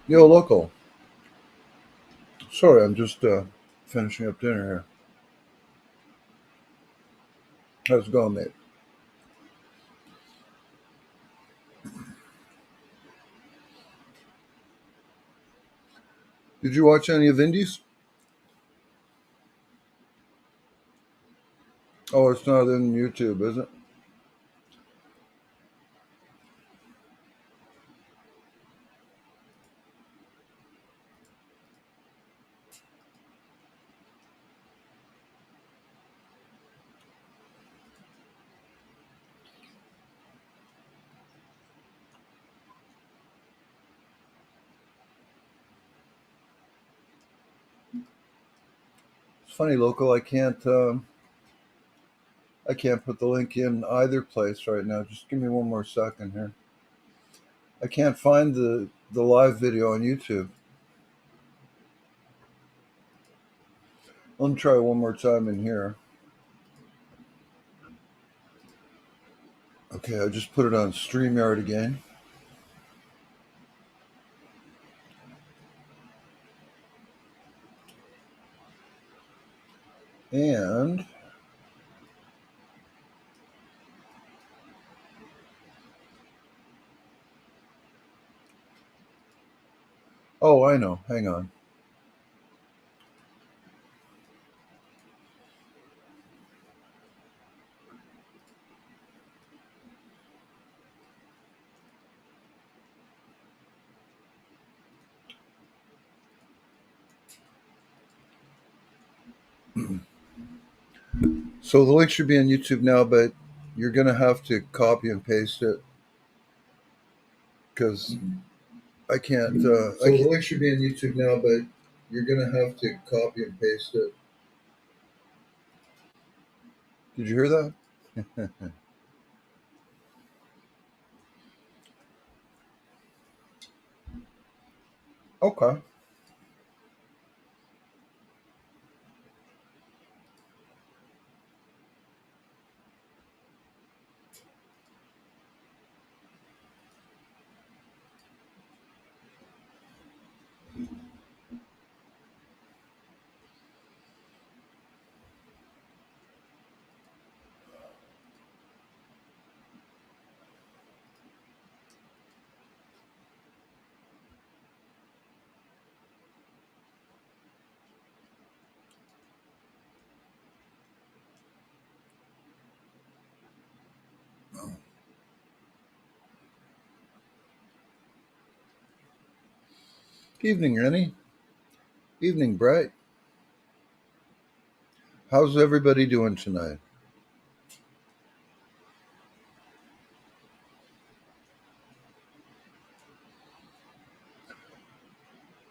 Yo, local. Sorry, I'm just finishing up dinner here. How's it going, mate? Did you watch any of Indies? Oh, it's not in YouTube, is it? It's funny, local. I can't put the link in either place right now. Just give me one more second here. I can't find the live video on YouTube. Let me try one more time in here. Okay, I just put it on StreamYard again. And oh, I know. Hang on. So the link should be on YouTube now, but you're gonna have to copy and paste it because I can't. So the link should be on YouTube now, but you're gonna have to copy and paste it. Did you hear that? Okay. Evening, Rennie. Evening, Bright. How's everybody doing tonight?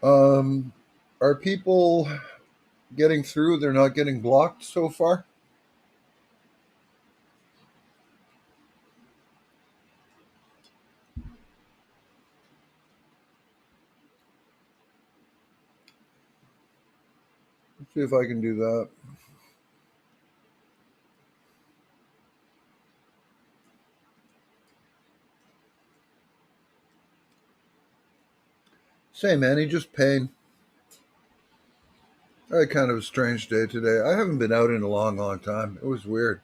Um, are people getting through? They're not getting blocked so far? Let's see if I can do that. Same, Annie, just pain. I had kind of a strange day today. I haven't been out in a long, long time. It was weird.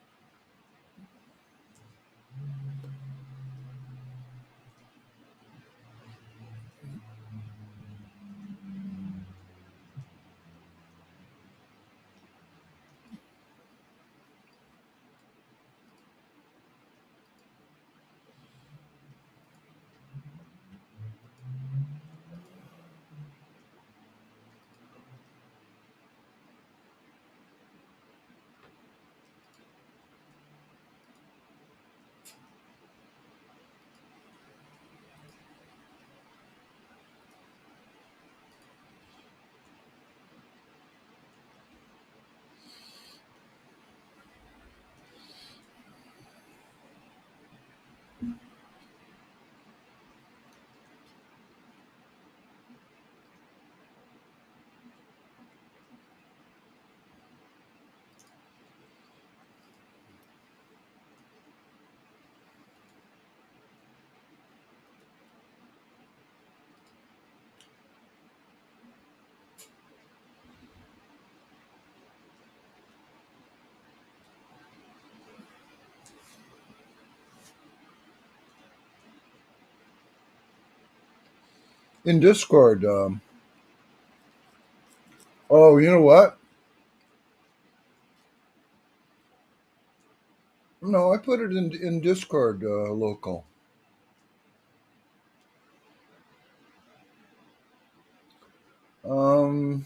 in Discord. Oh, you know what? No, I put it in Discord local. Um,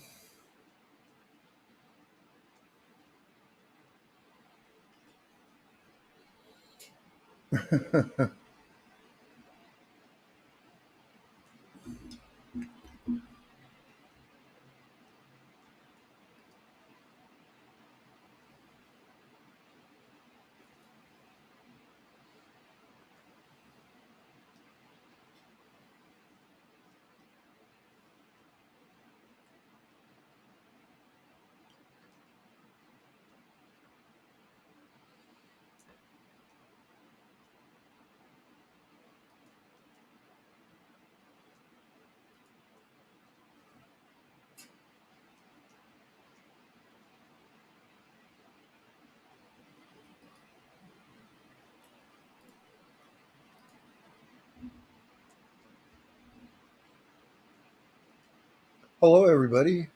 Hello, everybody.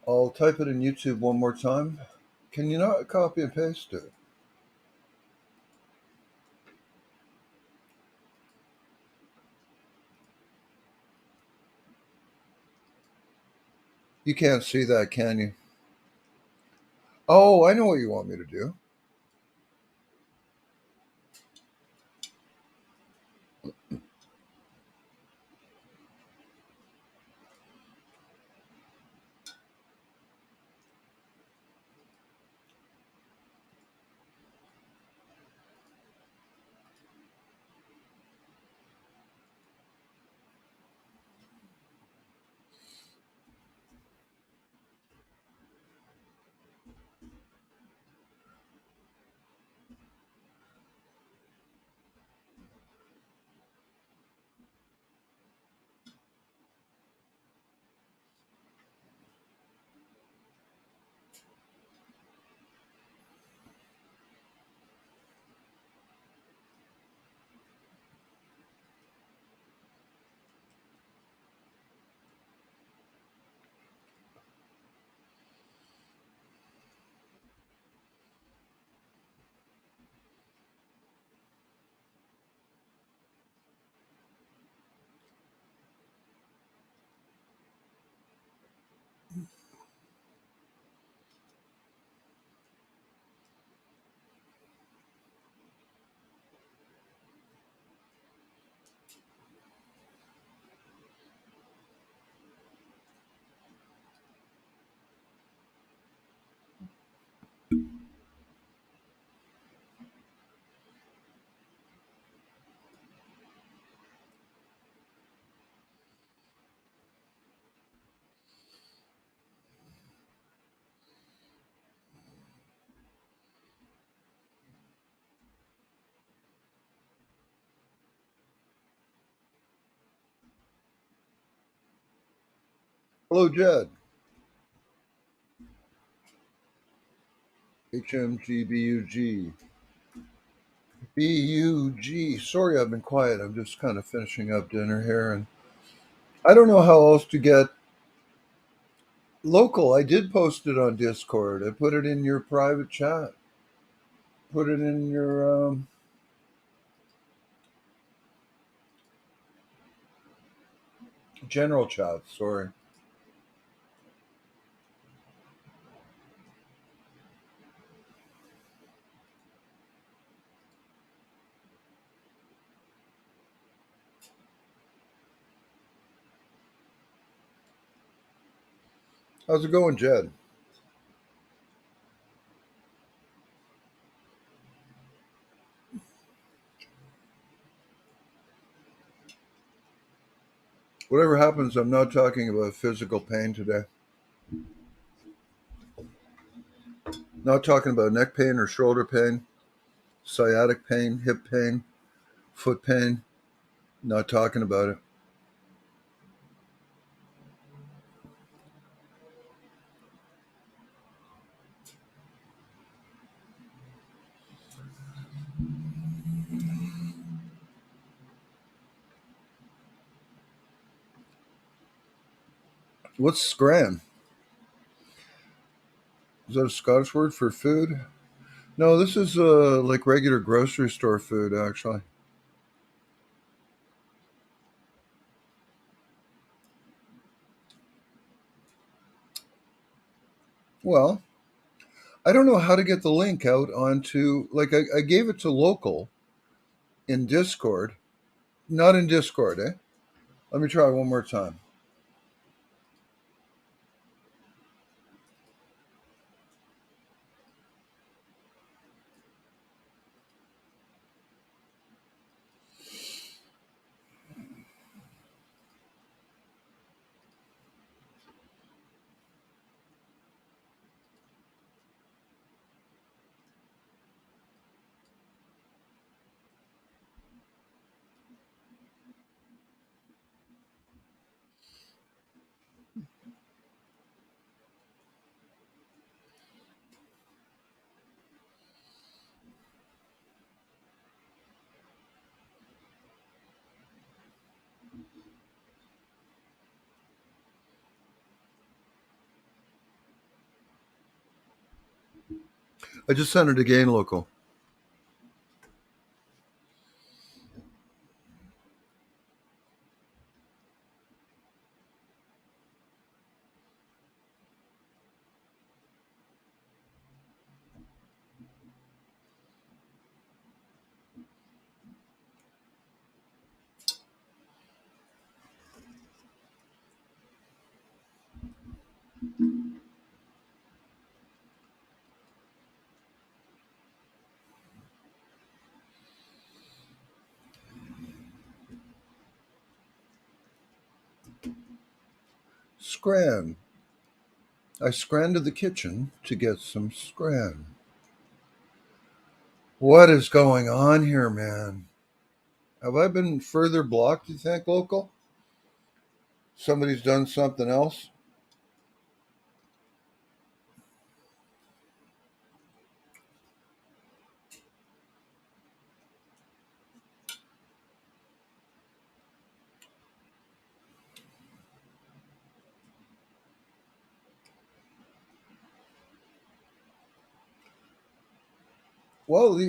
I'll type it in YouTube one more time. Can you not copy and paste it? You can't see that, can you? Oh, I know what you want me to do. Hello, Jed. HMGBUG. BUG. Sorry, I've been quiet. I'm just kind of finishing up dinner here, and I don't know how else to get local. I did post it on Discord. I put it in your private chat. Put it in your general chat. Sorry. How's it going, Jed? Whatever happens, I'm not talking about physical pain today. Not talking about neck pain or shoulder pain, sciatic pain, hip pain, foot pain. Not talking about it. What's scran? Is that a Scottish word for food? No, this is like regular grocery store food, actually. Well, I don't know how to get the link out onto, like, I gave it to local in Discord, not in Discord, eh? Let me try one more time. I just sent it again, local. Scran. I scran to the kitchen to get some scran. What is going on here, man? Have I been further blocked, you think, local? Somebody's done something else? Well,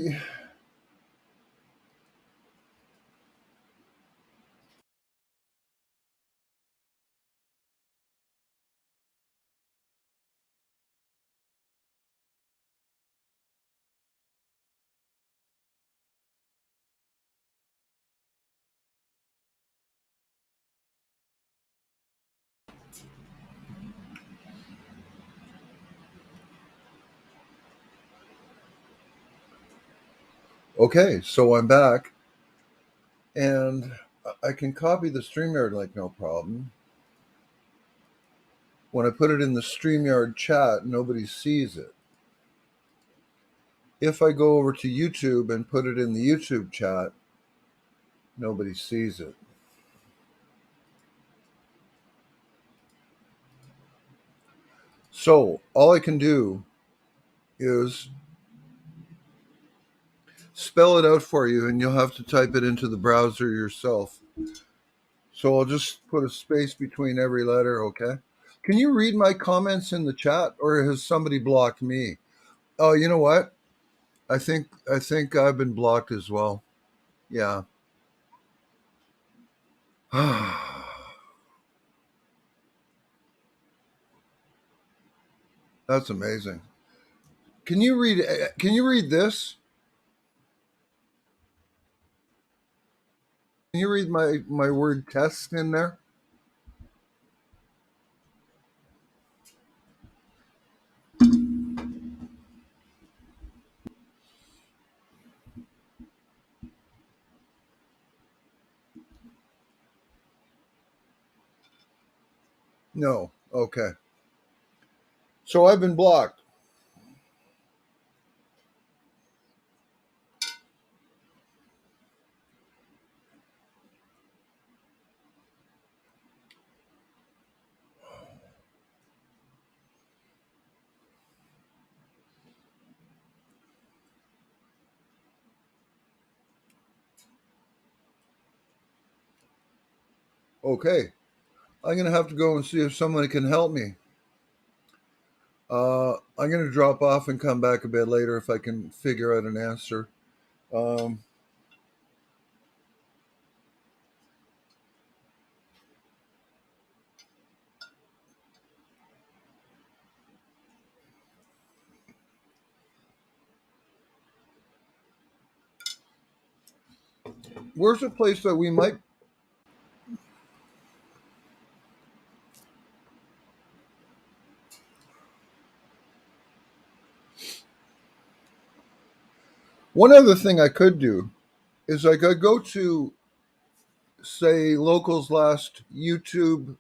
okay, so I'm back, and I can copy the StreamYard like no problem. When I put it in the StreamYard chat, nobody sees it. If I go over to YouTube and put it in the YouTube chat, nobody sees it. So all I can do is spell it out for you, and you'll have to type it into the browser yourself. So I'll just put a space between every letter, okay? Can you read my comments in the chat, or has somebody blocked me? Oh, you know what? I think I've been blocked as well. Yeah. That's amazing. Can you read this? Can you read my word test in there? No. Okay. So I've been blocked. Okay. I'm going to have to go and see if someone can help me. I'm going to drop off and come back a bit later if I can figure out an answer. Um, where's a place that we might? One other thing I could do is I could go to, say, Local's last YouTube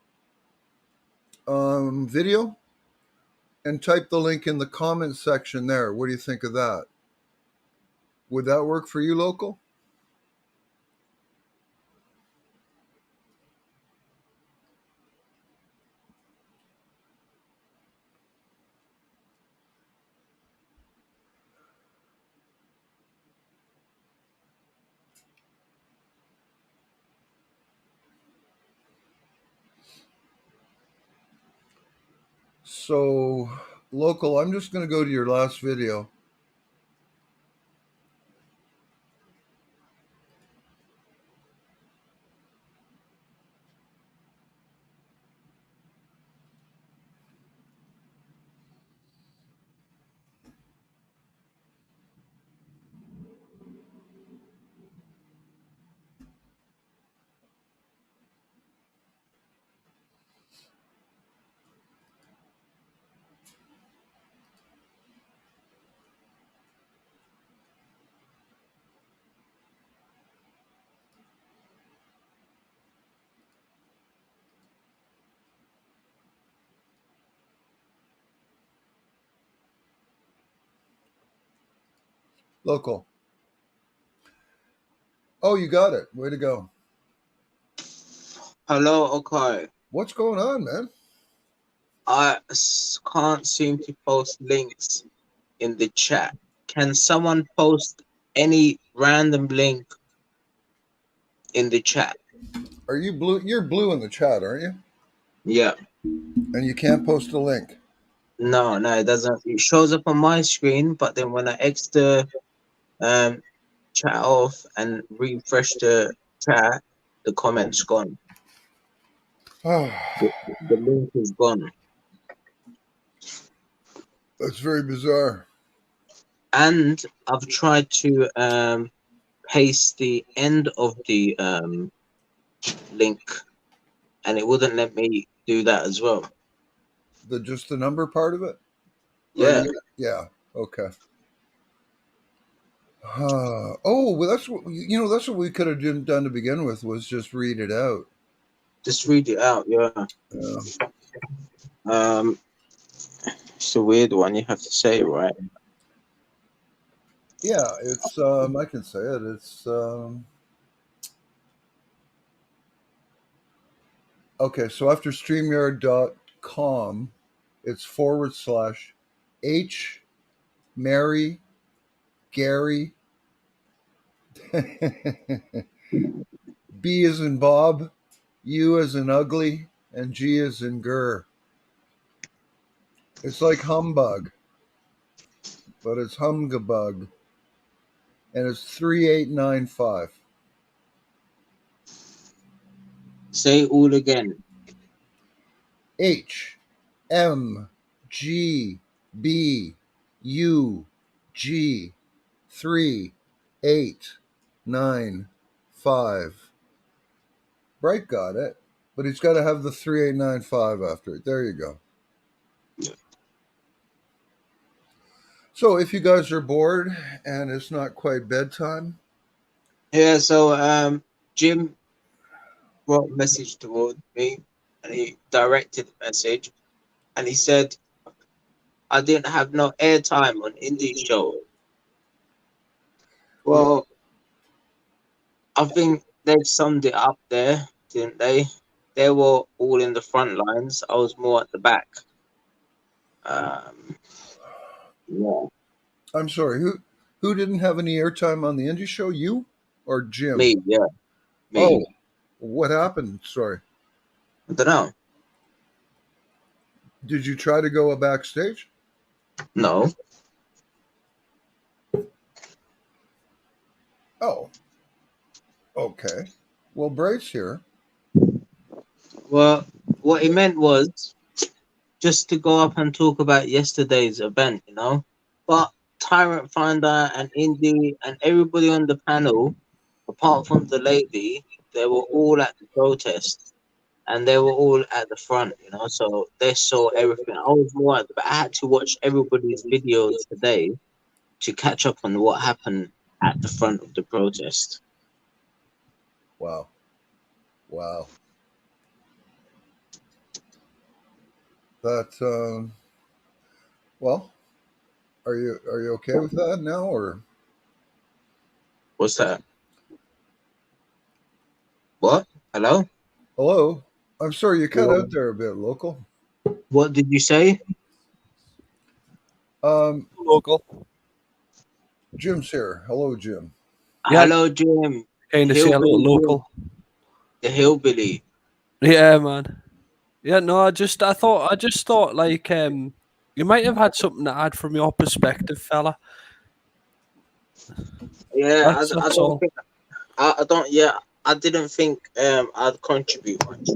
video and type the link in the comments section there. What do you think of that? Would that work for you, Local? So, Local, I'm just going to go to your last video. Local. Oh, you got it. Way to go. Hello, okay. What's going on, man? Can't seem to post links in the chat. Can someone post any random link in the chat? Are you blue? You're blue in the chat, aren't you? Yeah. And you can't post a link. No, it doesn't. It shows up on my screen, but then when I exit the chat off and refresh the chat, the comment's gone. The link is gone. That's very bizarre. And I've tried to paste the end of the link, and it wouldn't let me do that as well. Just the number part of it? Yeah. Yeah. Okay. Oh, well, that's what that's what we could have done to begin with, was just read it out. Just read it out. Yeah. Yeah. It's a weird one. You have to say it right. Yeah, it's I can say it. It's okay. So after StreamYard.com, it's /H Mary Gary B as in Bob, U as in ugly, and G as in Gur. It's like humbug, but it's humgabug, and it's 3895. Say it all again. H M G B U G 3895. Bright got it, but he's got to have the 3895 after it. There you go. So if you guys are bored and it's not quite bedtime. Yeah, so Jim wrote a message toward me, and he directed the message, and he said I didn't have no airtime on Indie Show. Well, I think they've summed it up there, didn't they? They were all in the front lines. I was more at the back. Yeah. I'm sorry, who didn't have any airtime on the indie show? You or Jim? Me, yeah. Me. Oh, what happened? Sorry. I don't know. Did you try to go backstage? No. Oh, okay. Well, Brace here. Well, what he meant was just to go up and talk about yesterday's event, you know. But Tyrant Finder and Indy and everybody on the panel, apart from the lady, they were all at the protest and they were all at the front, you know. So they saw everything. I was more at the back. I had to watch everybody's videos today to catch up on what happened at the front of the protest. Wow. Wow. That well, are you okay with that now, or What's that? What? Hello? hello? I'm sorry, you cut Hello? out there a bit, local. What did you say? Local. Jim's here. Hello, Jim. Yeah. Hello, Jim. Kind of say hello to Hillbilly local. The hillbilly. Yeah, man. Yeah, no, I just thought like you might have had something to add from your perspective, fella. Yeah, That's I all. don't think I don't. Yeah, I didn't think I'd contribute much.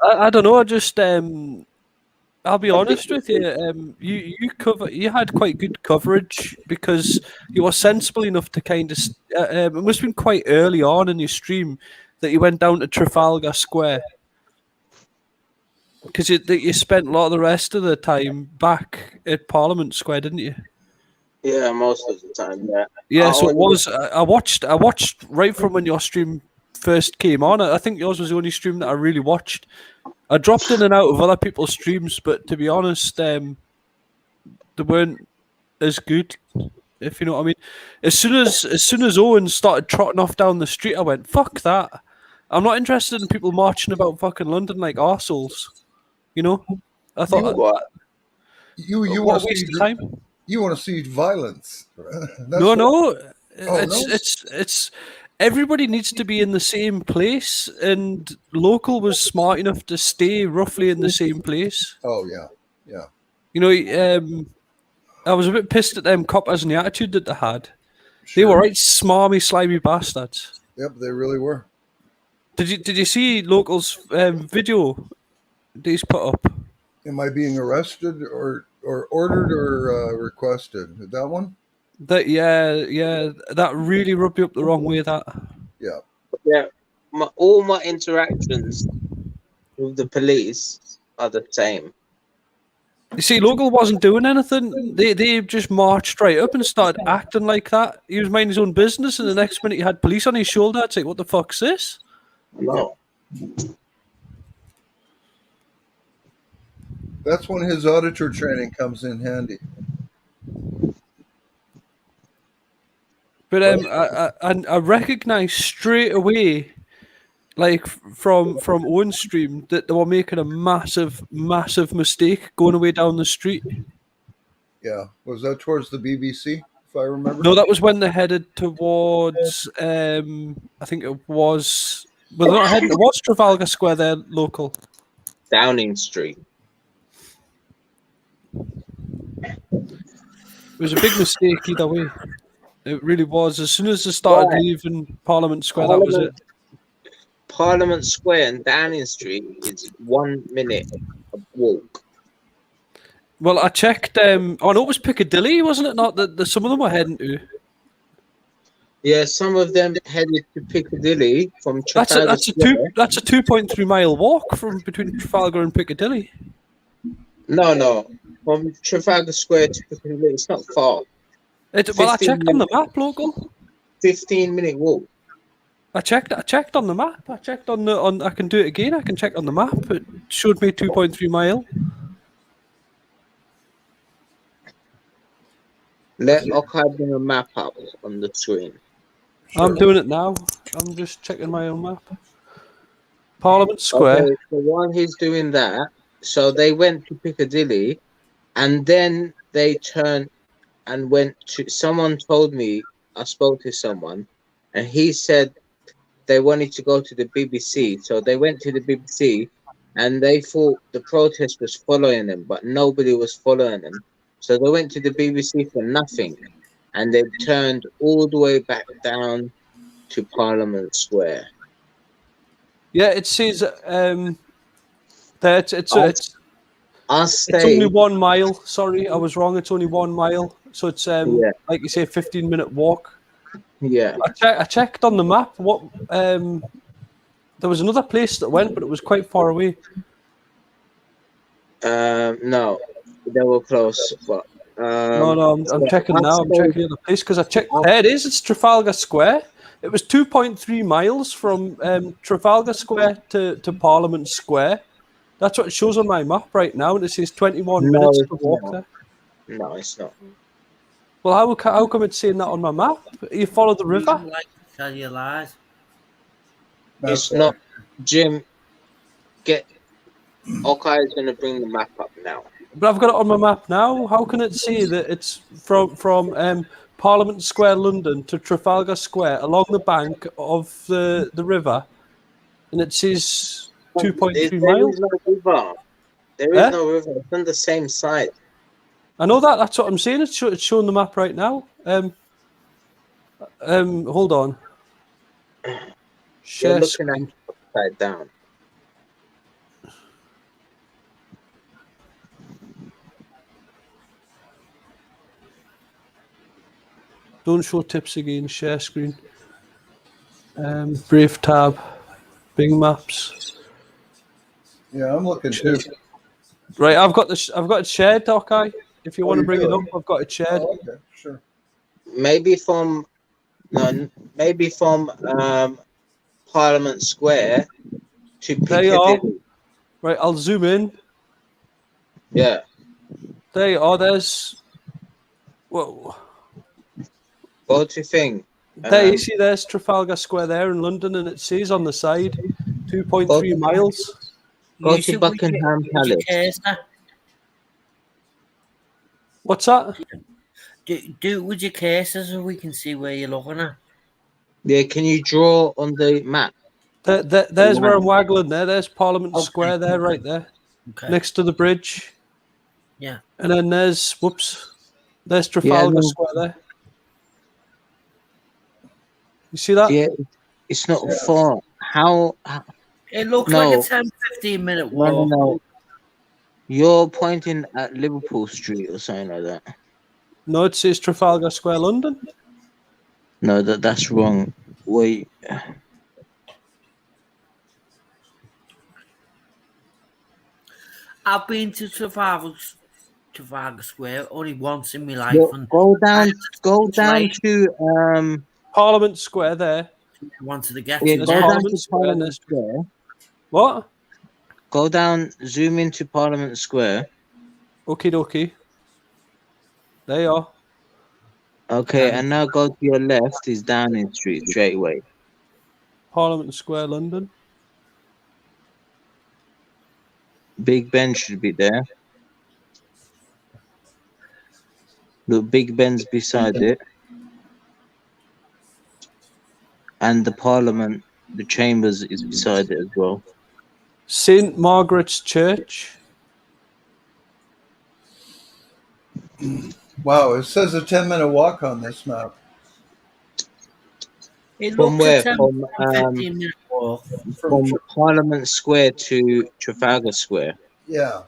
I don't know. I just I'll be honest with you. You had quite good coverage because you were sensible enough to kind of. It must have been quite early on in your stream that you went down to Trafalgar Square because you spent a lot of the rest of the time back at Parliament Square, didn't you? Yeah, most of the time. Yeah. Yeah, so it was. I watched right from when your stream first came on. I think yours was the only stream that I really watched. I dropped in and out of other people's streams, but to be honest, they weren't as good. If you know what I mean. As soon as Owen started trotting off down the street, I went, "Fuck that! I'm not interested in people marching about fucking London like arseholes." You know. I thought What? You what want a to waste see of time. you want to see violence? No. Oh, It's everybody needs to be in the same place, and local was smart enough to stay roughly in the same place. Oh yeah, yeah. You know, I was a bit pissed at them coppers and the attitude that they had. They Sure. were right smarmy, slimy bastards. Yep, they really were. Did you see locals video that he's put up? Am I being arrested or ordered or requested? That one? Yeah, that really rubbed me up the wrong way. That Yeah. Yeah. All my interactions with the police are the same. you see, local wasn't doing anything. They just marched right up and started acting like that. He was minding his own business, and the next minute he had police on his shoulder. I'd say, "What the fuck's this?" No. That's when his auditor training comes in handy. But I recognised straight away, like from Owen's stream, that they were making a massive mistake going away down the street. Yeah. Was that towards the BBC, if I remember? No, that was when they headed towards. I think it was. Well, they're not heading towards Trafalgar Square. There, local. Downing Street. It was a big mistake either way. It really was. As soon as they started Right. leaving Parliament Square, that was it. Parliament Square and Downing Street is 1 minute of walk. Well, I checked. Oh no, it was Piccadilly, wasn't it? Not that some of them were heading to. Yeah, some of them headed to Piccadilly from Trafalgar That's a Square. 2.3 mile walk from between Trafalgar and Piccadilly. No. From Trafalgar Square to Piccadilly, it's not far. Well, I 15 checked on the map, local. 15-minute walk. I checked on the map. I checked on. I can do it again. I can check on the map. It showed me 2.3 mile. I'll bring a map up on the screen. I'm doing it now. I'm just checking my own map. Parliament Square. Okay, so while he's doing that, so they went to Piccadilly, and then they turned and went to. Someone told me, I spoke to someone, and he said they wanted to go to the BBC, so they went to the BBC, and they thought the protest was following them, but nobody was following them. So they went to the BBC for nothing, and they turned all the way back down to Parliament Square. Yeah, it says that it's I'll It's stay. only 1 mile. Sorry, I was wrong. It's only 1 mile. So it's Yeah. like you say, 15-minute walk. Yeah. I checked on the map. There was another place that went, but it was quite far away. No, they were close, but No, I'm checking now. I'm checking the other place because I checked. There it is. It's Trafalgar Square. It was 2.3 miles from Trafalgar Square to Parliament Square. That's what it shows on my map right now, and it says 21 No, minutes to it's walk not. there. No, it's not. Well, how come it's saying that on my map? You follow the river? You like to tell your lies. It's not. Jim, Okay is going to bring the map up now. But I've got it on my map now. How can it say that it's from Parliament Square, London, to Trafalgar Square along the bank of the river, and it says 2.3 There miles? is no river. There is Eh? no river. It's on the same side. I know that. That's what I'm saying. It's showing the map right now. Hold on. You're Share looking screen. at it upside down. Don't show tips again. Share screen. Brave tab. Bing maps. Yeah, I'm looking too. Right, I've got it shared, Hawkeye. If you Oh, want to you bring do? it up, I've got it shared. Oh, okay, sure. Maybe from Parliament Square to There you are. Piccadilly. Right, I'll zoom in. Yeah. There you are. There's. Whoa. Go to thing. There you see. There's Trafalgar Square there in London, and it says on the side, 2.3 miles. Go Use to it with Buckingham your Palace. cursor. What's that? Do it with your cursor so we can see where you're looking at. Yeah, can you draw on the map? There's where I'm waggling. There's Parliament Okay. Square there, right there, Okay. next to the bridge. Yeah. And then there's there's Trafalgar no. Square there. You see that? Yeah, it's not far. How It looks No. like a 10-15 minute no, walk. no. You're pointing at Liverpool Street or something like that. No, it says Trafalgar Square, London. No, that's wrong. Wait. I've been to Trafalgar Square only once in my life. And Go down Right. to Parliament Square there. I wanted to get yeah, to go There's there. down Parliament to Square, Parliament there's- Square. What? Go down, zoom into Parliament Square. Okie dokie. There you are. Okay, and now go to your left is Downing Street straight away. Parliament Square, London. Big Ben should be there. Look, Big Ben's beside it. And the Parliament, the Chambers is beside it as well. St. Margaret's Church. Wow, it says a 10-minute walk on this map. It From looks where? a 10 From 15-minute walk. from Parliament Square to Trafalgar Square. Yeah.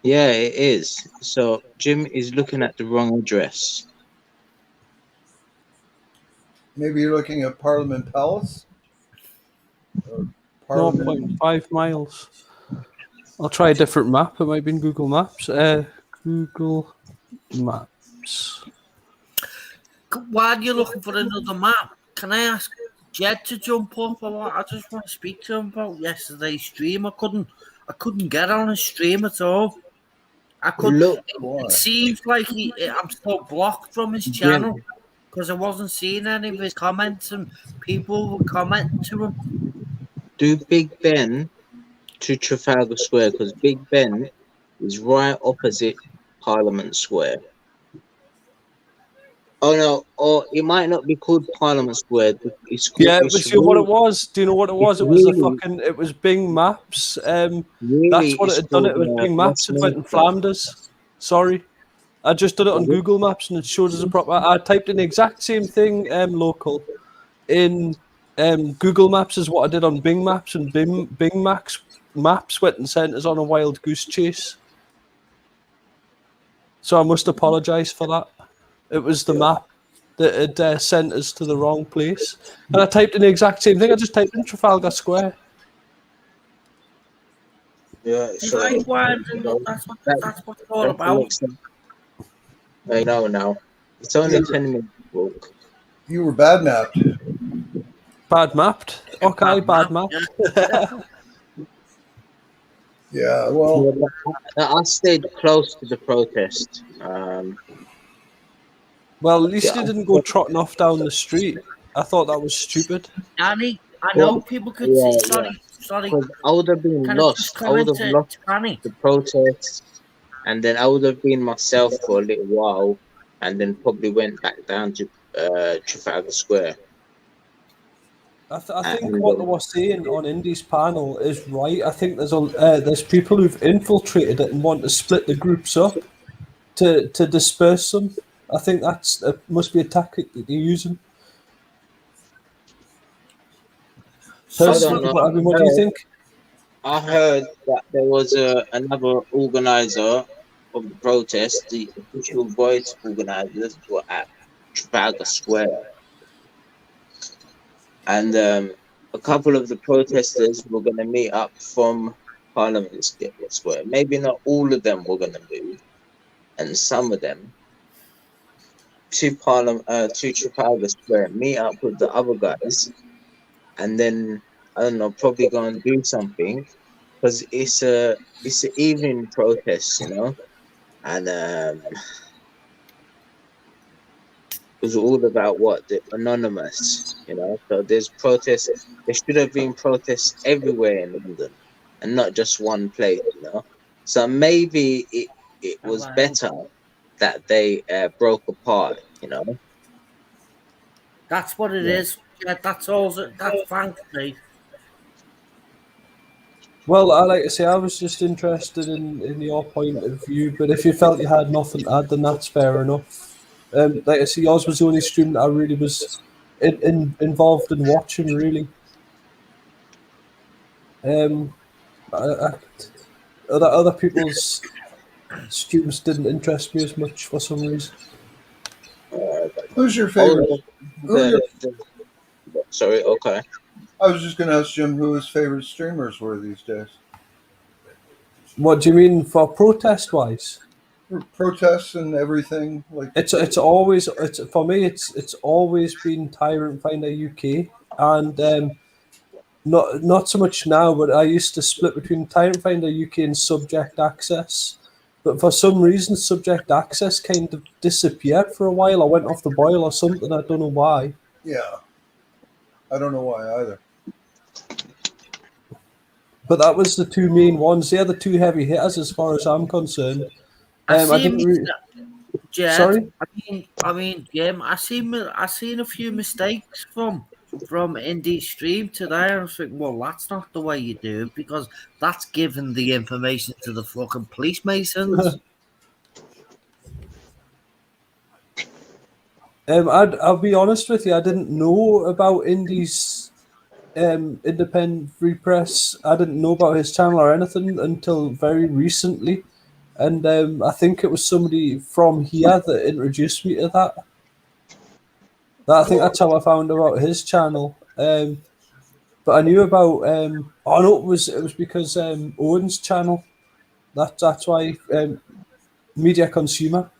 Yeah, it is. So Jim is looking at the wrong address. Maybe you're looking at Parliament Palace? Or Parliament. 0.5 miles. I'll try a different map. It might be in Google Maps. Google Maps. While you're looking for another map, can I ask Jed to jump up? I just want to speak to him about yesterday's stream. I couldn't get on his stream at all. I couldn't. Look, It seems like I'm still blocked from his channel because I wasn't seeing any of his comments and people were commenting to him. do Big Ben to Trafalgar Square because Big Ben is right opposite Parliament Square. Oh no, or it might not be called Parliament Square. It's called, Yeah, it was, you know what it really, was? Do you know what it was? it's It was really, it was Bing Maps. really, That's what it it's had done. called It was Bing Maps. It went in Westminster. Flanders. Sorry. I just did it on Google Maps and it showed us a proper. I typed in the exact same thing, local, in Google Maps as what I did on Bing Maps, and Bing Maps went and sent us on a wild goose chase. So I must apologise for that. It was the map that had sent us to the wrong place. And I typed in the exact same thing. I just typed in Trafalgar Square. Yeah, See, so like, why? Look, that's what it's all that about. makes sense. I know now. It's only Yeah. 10 minutes walk. You were bad mapped. Bad mapped. Okay, bad mapped. Yeah, well, I stayed close to the protest. Well, at least Yeah, he didn't go trotting off down the street. I thought that was stupid. Danny, I well, know people could say, yeah. sorry, Because I would have been can I just lost. I would comment have lost to Danny? the protest, and then I would have been myself for a little while, and then probably went back down to Trafalgar Square. I think And what they were saying on Indy's panel is right. I think there's people who've infiltrated it and want to split the groups up to disperse them. I think that must be a tactic that they're using. So, I What don't know. do you think? I heard that there was another organizer of the protest. The official voice organizers were at Trafalgar Square, and a couple of the protesters were going to meet up from Parliament Square. Maybe not all of them were going to move, and some of them to Trafalgar Square, meet up with the other guys, and then I don't know, probably go and do something because it's an evening protest, and it was all about what the anonymous. So there's protests. There should have been protests everywhere in London, and not just one place. So maybe it was better that they broke apart. that's what it Yeah. is. Yeah, that's all. That's thanks, mate. Well, I like to say I was just interested in your point of view, but if you felt you had nothing to add, then that's fair enough. Like I say, yours was the only stream that I really was involved in watching, really. Other people's streams didn't interest me as much for some reason. who's your favorite? Sorry, okay. I was just going to ask Jim who his favorite streamers were these days. What do you mean for protest wise? Protests and everything. Like It's always for me. It's always been Tyrant Finder UK, and not so much now. But I used to split between Tyrant Finder UK and Subject Access. But for some reason, Subject Access kind of disappeared for a while. I went off the boil or something. I don't know why. yeah, I don't know why either. But that was the two main ones. They're the two heavy hitters as far as I'm concerned. I didn't really. Jed, Sorry? I mean, Jim, I seen a few mistakes from Indie stream today. I was thinking, well, that's not the way you do it because that's giving the information to the fucking police masons. I'll be honest with you. I didn't know about Indie's independent free press. I didn't know about his channel or anything until very recently, and I think it was somebody from here that introduced me to that. I think that's how I found about his channel. But I knew about. Oh no, it was because Owen's channel. That's why Media Consumer.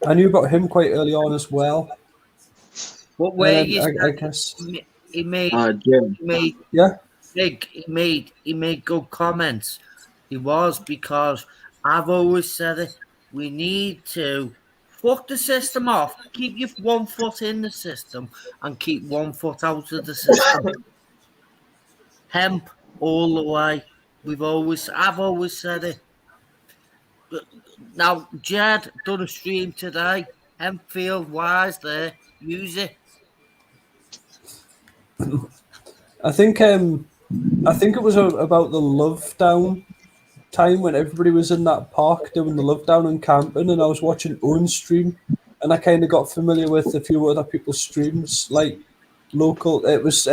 I knew about him quite early on as well. What way I guess. he made Jim. Yeah. he made good comments. He was because I've always said it. We need to fuck the system off. Keep your 1 foot in the system and keep 1 foot out of the system. Hemp all the way. I've always said it. Now Jed done a stream today. Enfield wise there. Use it. I think it was about the Love Down time when everybody was in that park doing the Love Down and camping, and I was watching Owen stream, and I kind of got familiar with a few other people's streams, like local. It was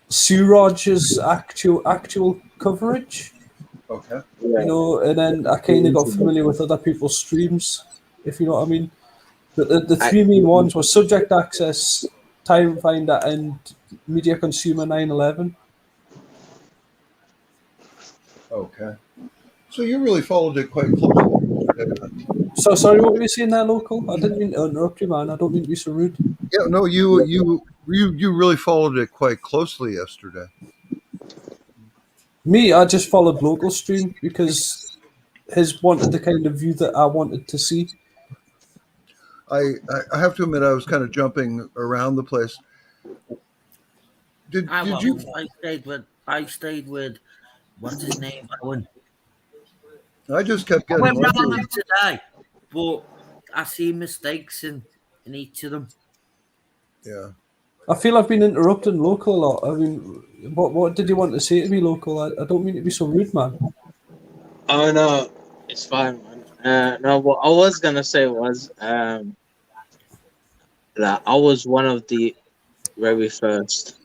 Sue Rogers' actual coverage, Okay. you know, and then I kind of got familiar with other people's streams, if you know what I mean. But the three main ones were Subject Access, Tyrant Finder, and Media Consumer 911. Okay. So you really followed it quite closely. So sorry, what were you saying there, local? I didn't mean to interrupt you, man. I don't mean to be so rude. Yeah, no, you really followed it quite closely yesterday. Me, I just followed local stream because his wanted the kind of view that I wanted to see. I have to admit I was kind of jumping around the place. Did you? I stayed with what's his name? Owen. I just kept I getting went round lucky. them today, but I see mistakes in each of them. Yeah. I feel I've been interrupting local a lot. I mean, what did you want to say to me, local? I don't mean to be so rude, man. Oh no, it's fine, man. No, what I was gonna say was that I was one of the very first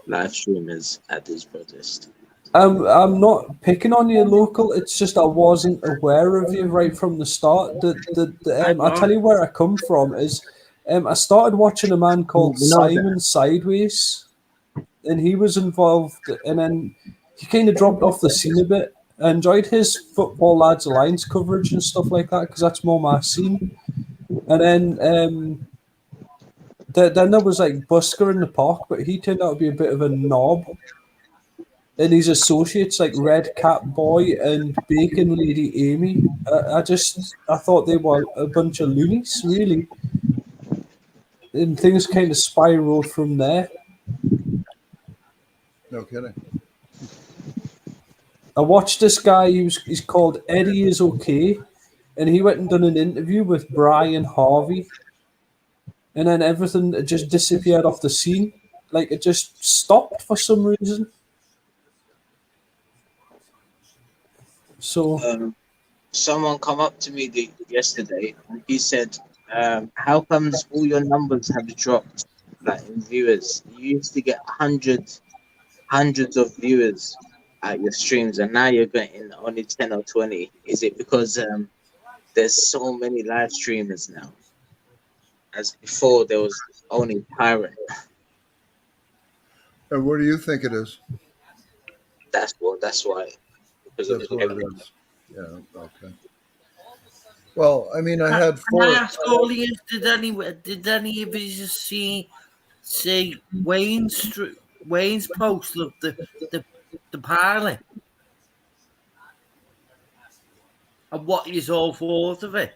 live streamers at this protest. I'm not picking on you, local. It's just I wasn't aware of you right from the start. I'll tell you where I come from is I started watching a man called Simon Sideways, and he was involved, and then he kind of dropped off the scene a bit. I enjoyed his Football Lads Alliance coverage and stuff like that because that's more my scene. And then then there was like Busker in the Park, but he turned out to be a bit of a knob. And his associates like Red Cat Boy and Bacon Lady Amy. I thought they were a bunch of loonies, really. And things kind of spiraled from there. No kidding. I watched this guy. He's called Eddie Is Okay, and he went and done an interview with Brian Harvey, and then everything just disappeared off the scene. Like it just stopped for some reason. So Someone come up to me yesterday and he said, "How comes all your numbers have dropped, like in viewers? You used to get hundreds of viewers at your streams, and now you're getting only 10 or 20. Is it because there's so many live streamers now? As before, there was only Tyrant." And what do you think it is? That's why. Because That's what it is. Yeah. Okay. Well, I mean, I had Can four. I ask all of you, did any of you see Wayne's post of the pilot? And what you all thought of it?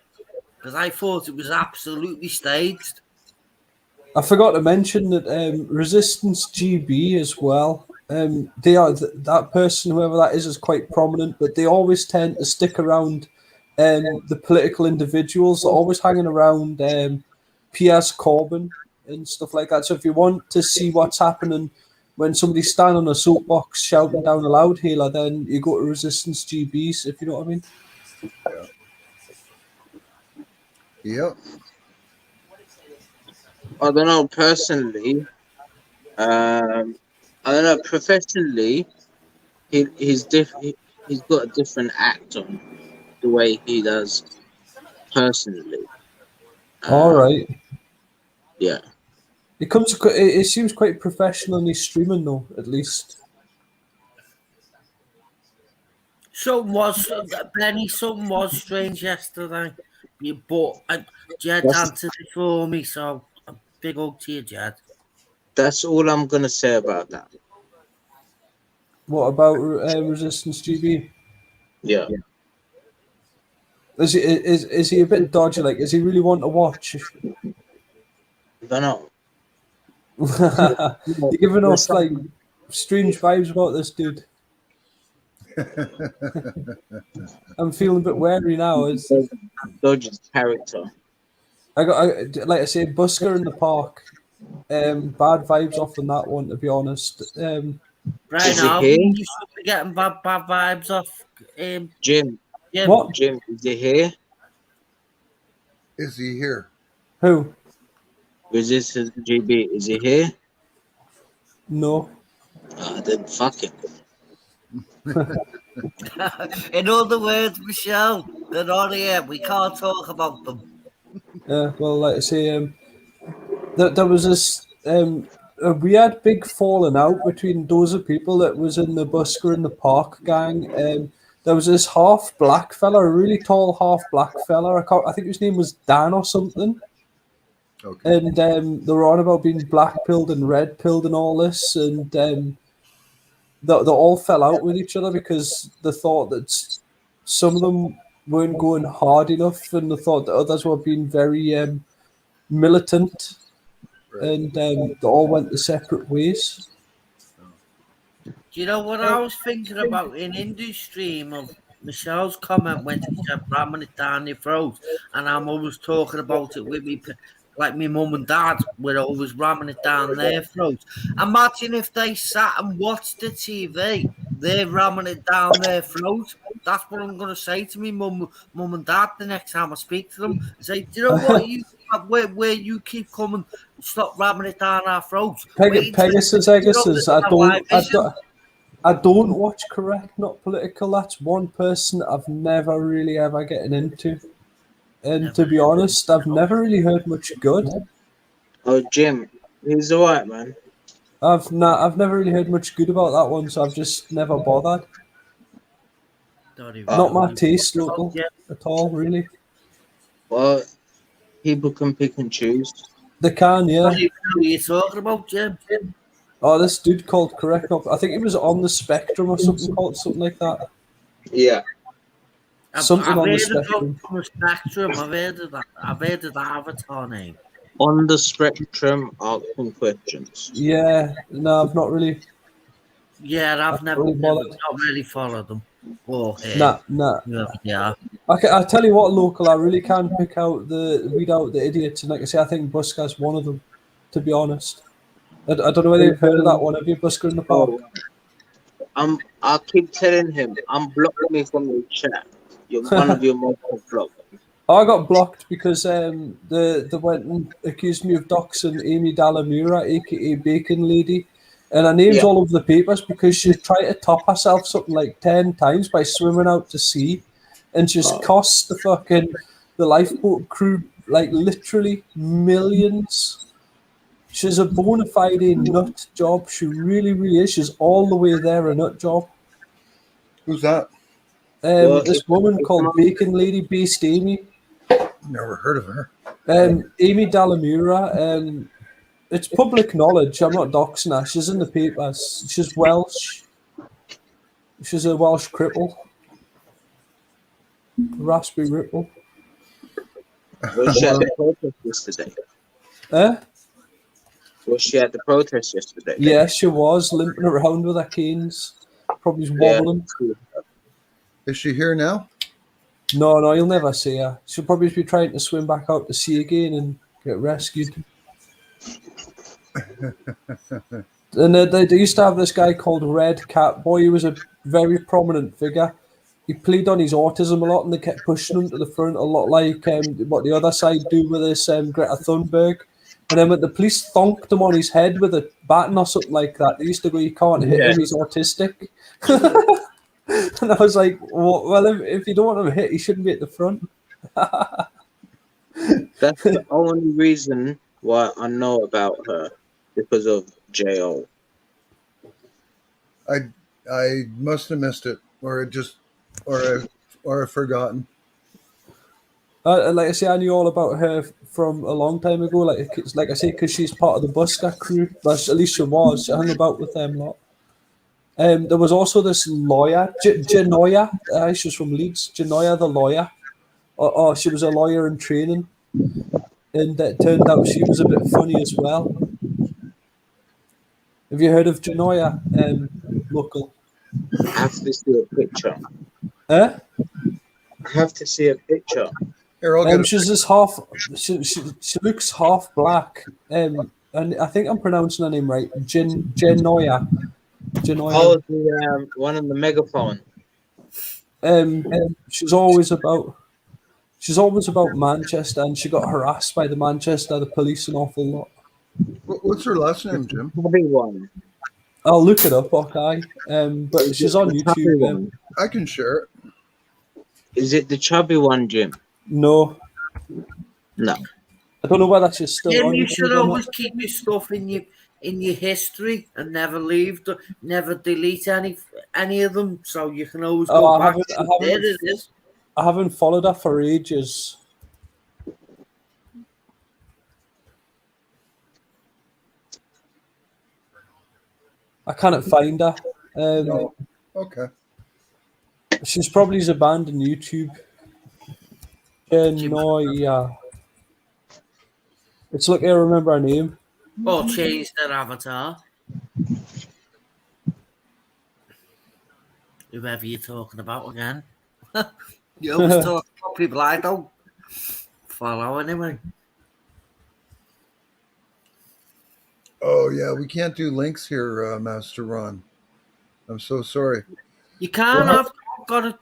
Because I thought it was absolutely staged. I forgot to mention that Resistance GB as well. They are that person, whoever that is quite prominent, but they always tend to stick around the political individuals, always hanging around Piers Corbyn and stuff like that. So if you want to see what's happening when somebody's standing on a soapbox shouting down a loudhailer, then you go to Resistance GBs, if you know what I mean. Yep. I don't know personally. I don't know professionally. He's got a different act on the way he does personally. All right. Yeah. It seems quite professional in his streaming, though, at least. Something was strange yesterday. But Jed answered it for me, so a big hug to you, Jed. That's all I'm gonna say about that. What about Resistance GB? Yeah. Is he a bit dodgy? Like, is he really one to watch? I don't know. You're giving off like strange vibes about this dude. I'm feeling a bit wary now. Dodge's character. Like I say, Busker in the Park. Bad vibes off on that one, to be honest. Brian Is he Alvin, here? you should be getting bad vibes off. Jim, Jim. What? Jim, is he here? Is he here? Who? Resistance GB, is he here? No. Then fuck it. In other words, Michelle, they're not here. We can't talk about them. Yeah. Well, like I say, there was this a weird big falling out between those of people that was in the Busker in the Park gang. There was this half black fella, a really tall half black fella. I think his name was Dan or something. Okay. And they were on about being black pilled and red pilled and all this, and they all fell out with each other because they thought that some of them weren't going hard enough, and they thought that others were being very militant, Right. and they all went their separate ways. Do you know what I was thinking about in industry of Michelle's comment when she said ramming it down your throat, and I'm always talking about it with me, like my mum and dad were always ramming it down their throats. Imagine if they sat and watched the TV, they're ramming it down their throat. That's what I'm going to say to me mum and dad the next time I speak to them. Say, do you know what you where you keep coming? Stop ramming it down our throats. Pegasus, I don't watch Correct Not Political. That's one person I've never really ever getting into. And to be honest, I've never really heard much good. Oh, Jim, he's alright, man. I've never really heard much good about that one, so I've just never bothered. Not my taste, local at all, really. Well, people can pick and choose. They can, yeah. What are you talking about, Jim? Oh, this dude called Correct Not. I think he was on the Spectrum or something like that. Yeah. Something I've on the heard Spectrum. of the Spectrum. I've heard of that. I've heard of the Avatar name. On the Spectrum, asking questions. Yeah, no, I've not really. Yeah, I've never really bothered. not really followed them. Or Nah. yeah. I tell you what, local, I really can weed out the idiots, and like I say, I think Busker's one of them. To be honest, I don't know whether you've heard of that one. Have you, Busker in the Park? I keep telling him, unblock me from the chat. You're one of your most blocked. I got blocked because they went and accused me of doxing Amy Dalamura, aka Bacon Lady, and her name's all over the papers because she tried to top herself something like 10 times by swimming out to sea, and she's cost the lifeboat crew like literally millions. She's a bona fide nut job. She really, really is. She's all the way there, a nut job. Who's that? This woman called Bacon Lady, Beast Amy. Never heard of her. Amy Dalamura. It's public knowledge. I'm not doxing her. She's in the papers. She's Welsh. She's a Welsh cripple. Raspberry Ripple. Was she at the protest yesterday? Was she at the protest yesterday? Yeah, she was limping around with her canes. Probably wobbling. Yeah. Is she here now? No, you'll never see her. She'll probably be trying to swim back out to sea again and get rescued. And they used to have this guy called Red Cat Boy. He was a very prominent figure. He played on his autism a lot, and they kept pushing him to the front, a lot like what the other side do with this Greta Thunberg. And then when the police thonked him on his head with a baton or something like that, they used to go, "You can't hit him, he's autistic." And I was like, well, if you don't want him hit, he shouldn't be at the front. That's the only reason why I know about her, because of J.O. I must have missed it, or I've forgotten. Like I say, I knew all about her from a long time ago. Like I say, because she's part of the Busker crew. At least she was. She hung about with them a lot. There was also this lawyer, Genoya. She was from Leeds. Genoya, the lawyer. She was a lawyer in training, and it turned out she was a bit funny as well. Have you heard of Genoya, local? I have to see a picture. Eh? I have to see a picture. Here, I'll get it. She's this half. She looks half black. And I think I'm pronouncing her name right. Genoya. Oh, the one on the megaphone. She's always about Manchester, and she got harassed by the police an awful lot. What's her last name, Jim? Chubby one. I'll look it up, okay. But she's on The chubby YouTube. one. I can share it. Is it the chubby one, Jim? No, No. I don't know whether she's still Jim, on you YouTube should or not. always keep your stuff in your history and never never delete any of them, so you can always Oh, go I back. haven't- There it is. I haven't followed her for ages. I can't find her. No. Okay. She's probably abandoned YouTube. Genoya. It's lucky I remember her name. Or change their avatar. Whoever you're talking about again. You always talk about people I don't follow anyway. Oh yeah, we can't do links here, Master Ron. I'm so sorry. You can't Well, have got it.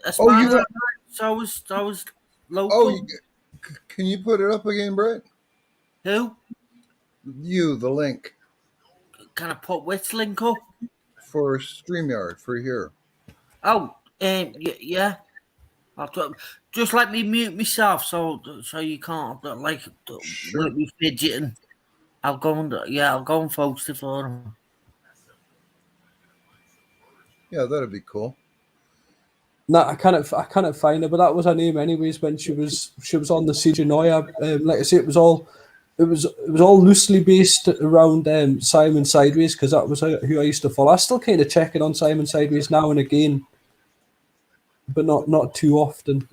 As Oh, far you as I got- know, so was local. Oh, can you put it up again, Brett? Who? You, the link Can I put which link up? for StreamYard for here. Oh, yeah. Just let me mute myself so you can't Sure. be fidgeting. I'll go and post it for him. Yeah, that'd be cool. No, I can't find her, but that was her name anyways when she was on the Genoya. Like I say, it was all loosely based around Simon Sideways, because that was who I used to follow. I still kind of check in on Simon Sideways now and again, but not too often.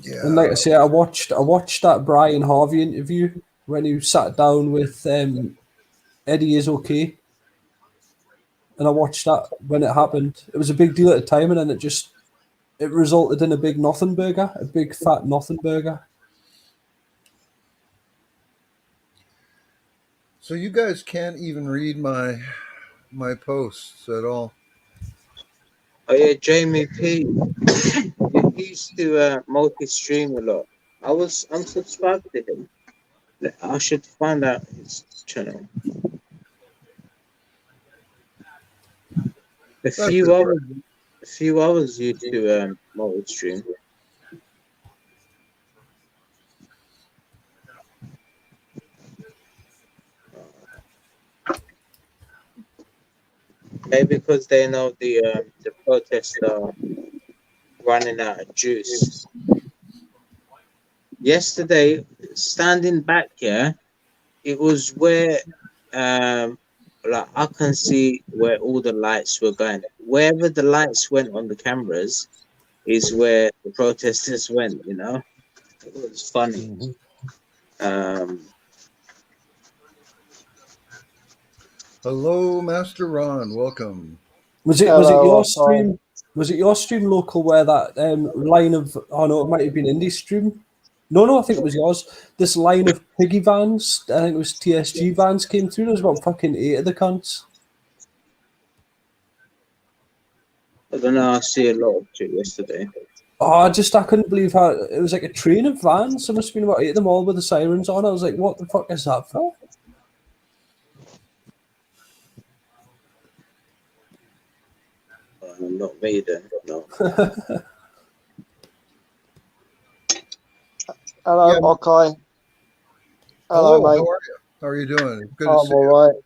Yeah. And like I say, I watched that Brian Harvey interview when he sat down with Eddie Is Okay, and I watched that when it happened. It was a big deal at the time, and then it resulted in a big nothing burger, a big fat nothing burger. So you guys can't even read my posts at all. Oh yeah, Jamie P. He used to multi-stream a lot. I'm subscribed to him. I should find out his channel. A few hours used to multi-stream. Maybe because they know the protests are running out of juice. Yesterday, standing back here, it was where like I can see where all the lights were going. Wherever the lights went on the cameras is where the protesters went, you know. It was funny. Hello, Master Ron. Welcome. Was it your stream? Was it your stream local where that line of? Oh no, it might have been Indie stream. No, I think it was yours. This line of piggy vans, I think it was TSG vans, came through. There was about fucking 8 of the cunts. I don't know. I see a lot of it yesterday. Oh, I couldn't believe how it was like a train of vans. There must have been about 8 of them all with the sirens on. I was like, what the fuck is that for? Not me then. No. Hello, Yeah. okay. Hello, mate. How are you doing? It's good to I'm see you. all right.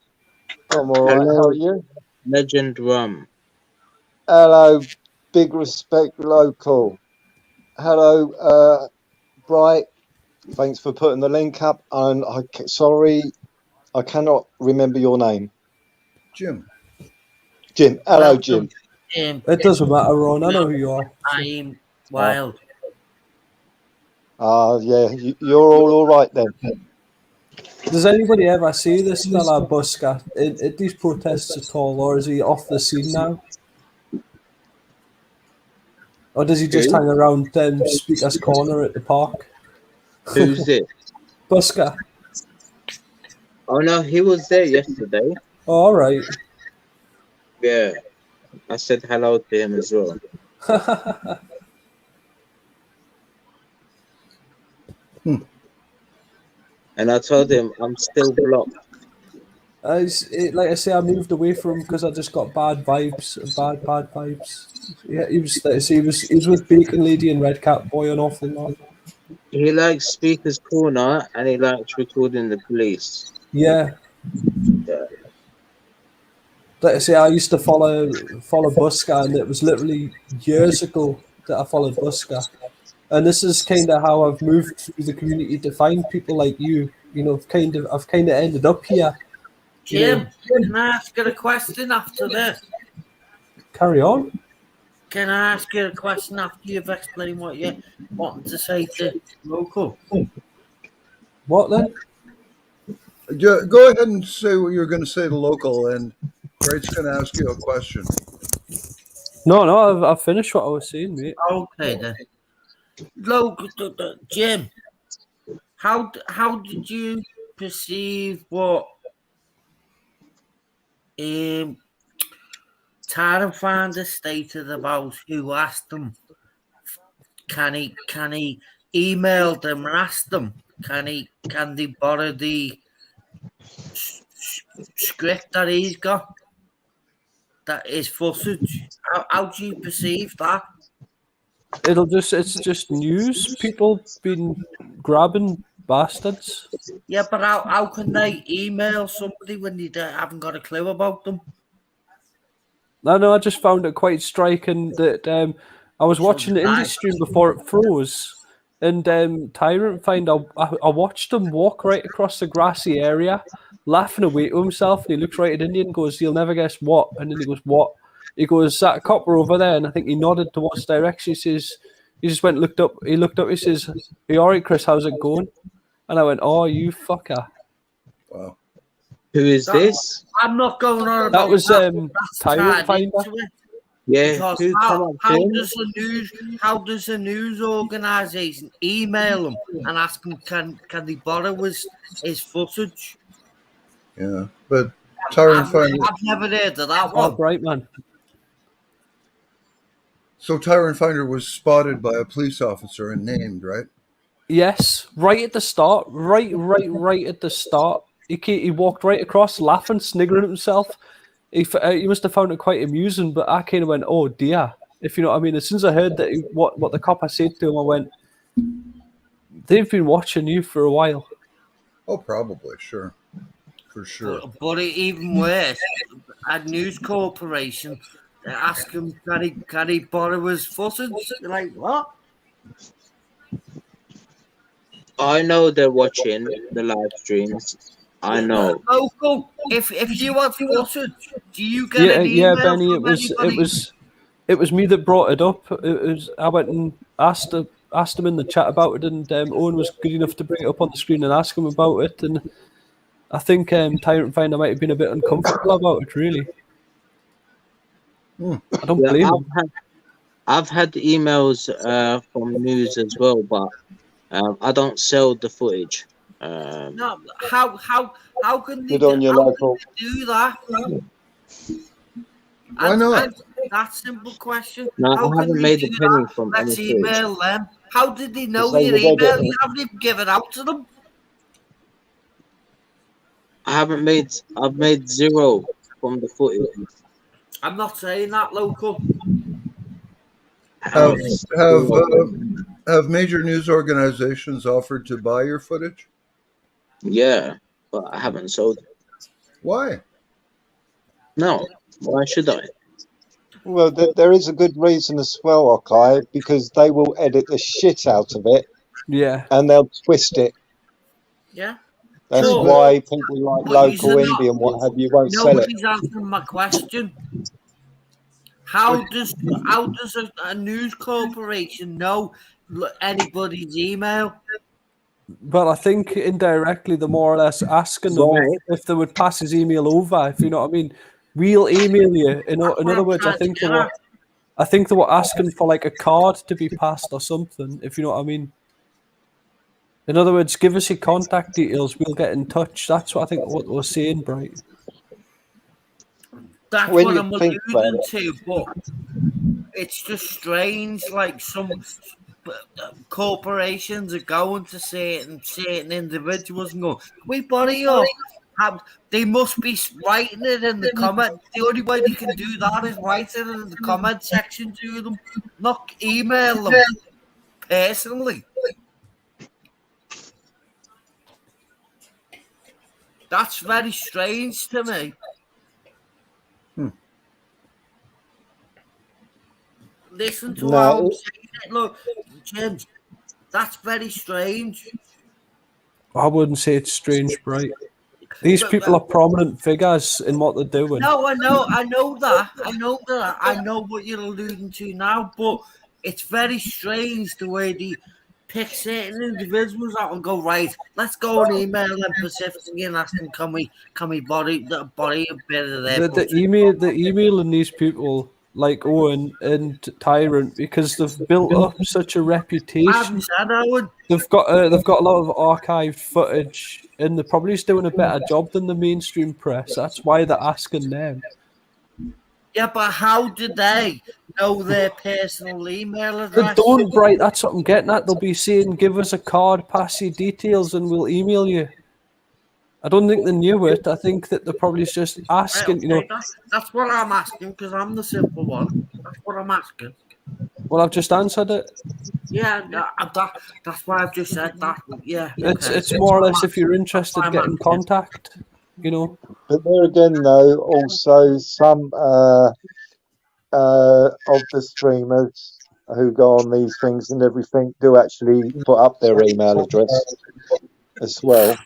I'm all right. Hello. How are you? Legend Rum. Hello, big respect local. Hello, Bright. Thanks for putting the link up. And sorry, I cannot remember your name. Jim. Jim. Hello, Jim. It doesn't matter, Ron. I know who you are. I'm wild. Yeah, you're all right then. Does anybody ever see this fella Busker at these protests at all, or is he off the scene now? Or does he just Who? hang around Speaker's Corner at the park? Who's it? Busker. Oh no, he was there yesterday. Oh, all right. Yeah, I said hello to him as well. And I told him I'm still blocked. Like I say, I moved away from him because I just got bad vibes. Bad vibes. Yeah, he was with Bacon Lady and Red Cat Boy an awful lot. He likes Speaker's Corner and he likes recording the police. Yeah. Yeah. Like I say, I used to follow Busker, and it was literally years ago that I followed Busker. And this is kind of how I've moved through the community to find people like you. You know, I've kind of ended up here. Jim, can I ask you a question after this? Carry on. Can I ask you a question after you've explained what you wanted to say to local? What then? Go ahead and say what you're going to say to local, and Wright's going to ask you a question. No, I've finished what I was saying, mate. Okay then. Local, Jim, how did you perceive what Tyrant Finder stated about who asked them? Can he email them and ask them? Can they borrow the script that he's got? That is footage. How do you perceive that? It's just news. People been grabbing bastards. Yeah, but how can they email somebody when they haven't got a clue about them? I just found it quite striking that I was watching the indie stream before it froze, and Tyrant Finder, I watched him walk right across the grassy area, laughing away to himself, and he looks right at Indian and goes, "You'll never guess what," and then he goes, "What?" He goes, "That copper over there," and I think he nodded towards direction. He says, he just went, looked up, he says, "Hey, all right, Chris, how's it going?" And I went, "Oh, you fucker." Wow. Who is this? I'm not going on about That was That's Tyrant tied Finder. into it. Yeah. Because Who come up how to? does the news organisation email them and ask them can they borrow his footage? Yeah, but Tyrant Finder. I've never heard of that Oh, one. bright man. So Tyrant Finder was spotted by a police officer and named, right? Yes, right at the start. Right at the start. He walked right across, laughing, sniggering at himself. He must have found it quite amusing, but I kind of went, "Oh dear," if you know what I mean. As soon as I heard that what the cop said to him, I went, "They've been watching you for a while." Oh, probably, sure, for sure. But even worse, a news corporation ask him can he borrow his footage? You're like, what? I know they're watching the live streams. I know. Local. If you want footage, do you get an email Benny. from anybody? It was me that brought it up. I went and asked him in the chat about it, and Owen was good enough to bring it up on the screen and ask him about it. And I think Tyrant Finder might have been a bit uncomfortable about it. Really, I don't blame him. I've had emails from news as well, but I don't sell the footage. No, how can they Good on you, local. do that? Why not? That simple question. No, How I can haven't they made do a penny that? from Let's any footage. email them. How did they know Say your the email? Reddit. You haven't even given out to them. I've made zero from the footage. I'm not saying that, local. Have major news organizations offered to buy your footage? Yeah, but I haven't sold it. Why? No, why should I? Well, there is a good reason as well, okay, because they will edit the shit out of it Yeah. and they'll twist it. Yeah. That's Sure. why people like But local these are not- indie and what have you won't sell it. Nobody's answering my question. How does a news corporation know anybody's email? Well, I think indirectly they're more or less asking them Right. if they would pass his email over, if you know what I mean. We'll email you. In That's what other I'm words, trying to get at. I think they were asking for like a card to be passed or something, if you know what I mean. In other words, give us your contact details, we'll get in touch. That's what I think what we're saying, Bright. That's When what you I'm think about alluding it, to, but it's just strange. Like some corporations are going to certain individuals and go, "We body you." They must be writing it in the comment. The only way they can do that is write it in the comment section to them, not email them personally. That's very strange to me. Listen to how I'm no, saying it. Look, James, that's very strange. I wouldn't say it's strange, Bright. These But, people are prominent figures in what they're doing. no, I know that. I know what you're alluding to now, but it's very strange the way they pick certain individuals out and go, right, let's go and email them specifically and ask them, can we body a bit of their The emailing these people like Owen and Tyrant because they've built up such a I reputation. haven't said I would. They've got a lot of archived footage, and they're probably just doing a better job than the mainstream press. That's why they're asking them. Yeah, but how did they know their personal email They address? don't, Bright. That's what I'm getting at. They'll be saying, "Give us a card, pass your details, and we'll email you." I don't think they knew it. I think that they're probably just asking. You know, Okay, that's what I'm asking because I'm the simple one. That's what I'm asking. well, I've just answered it. Yeah, that's why I've just said that. Yeah, It's more or less if you're interested, get in contact. You know. but there again, though, also some of the streamers who go on these things and everything do actually put up their email address as well.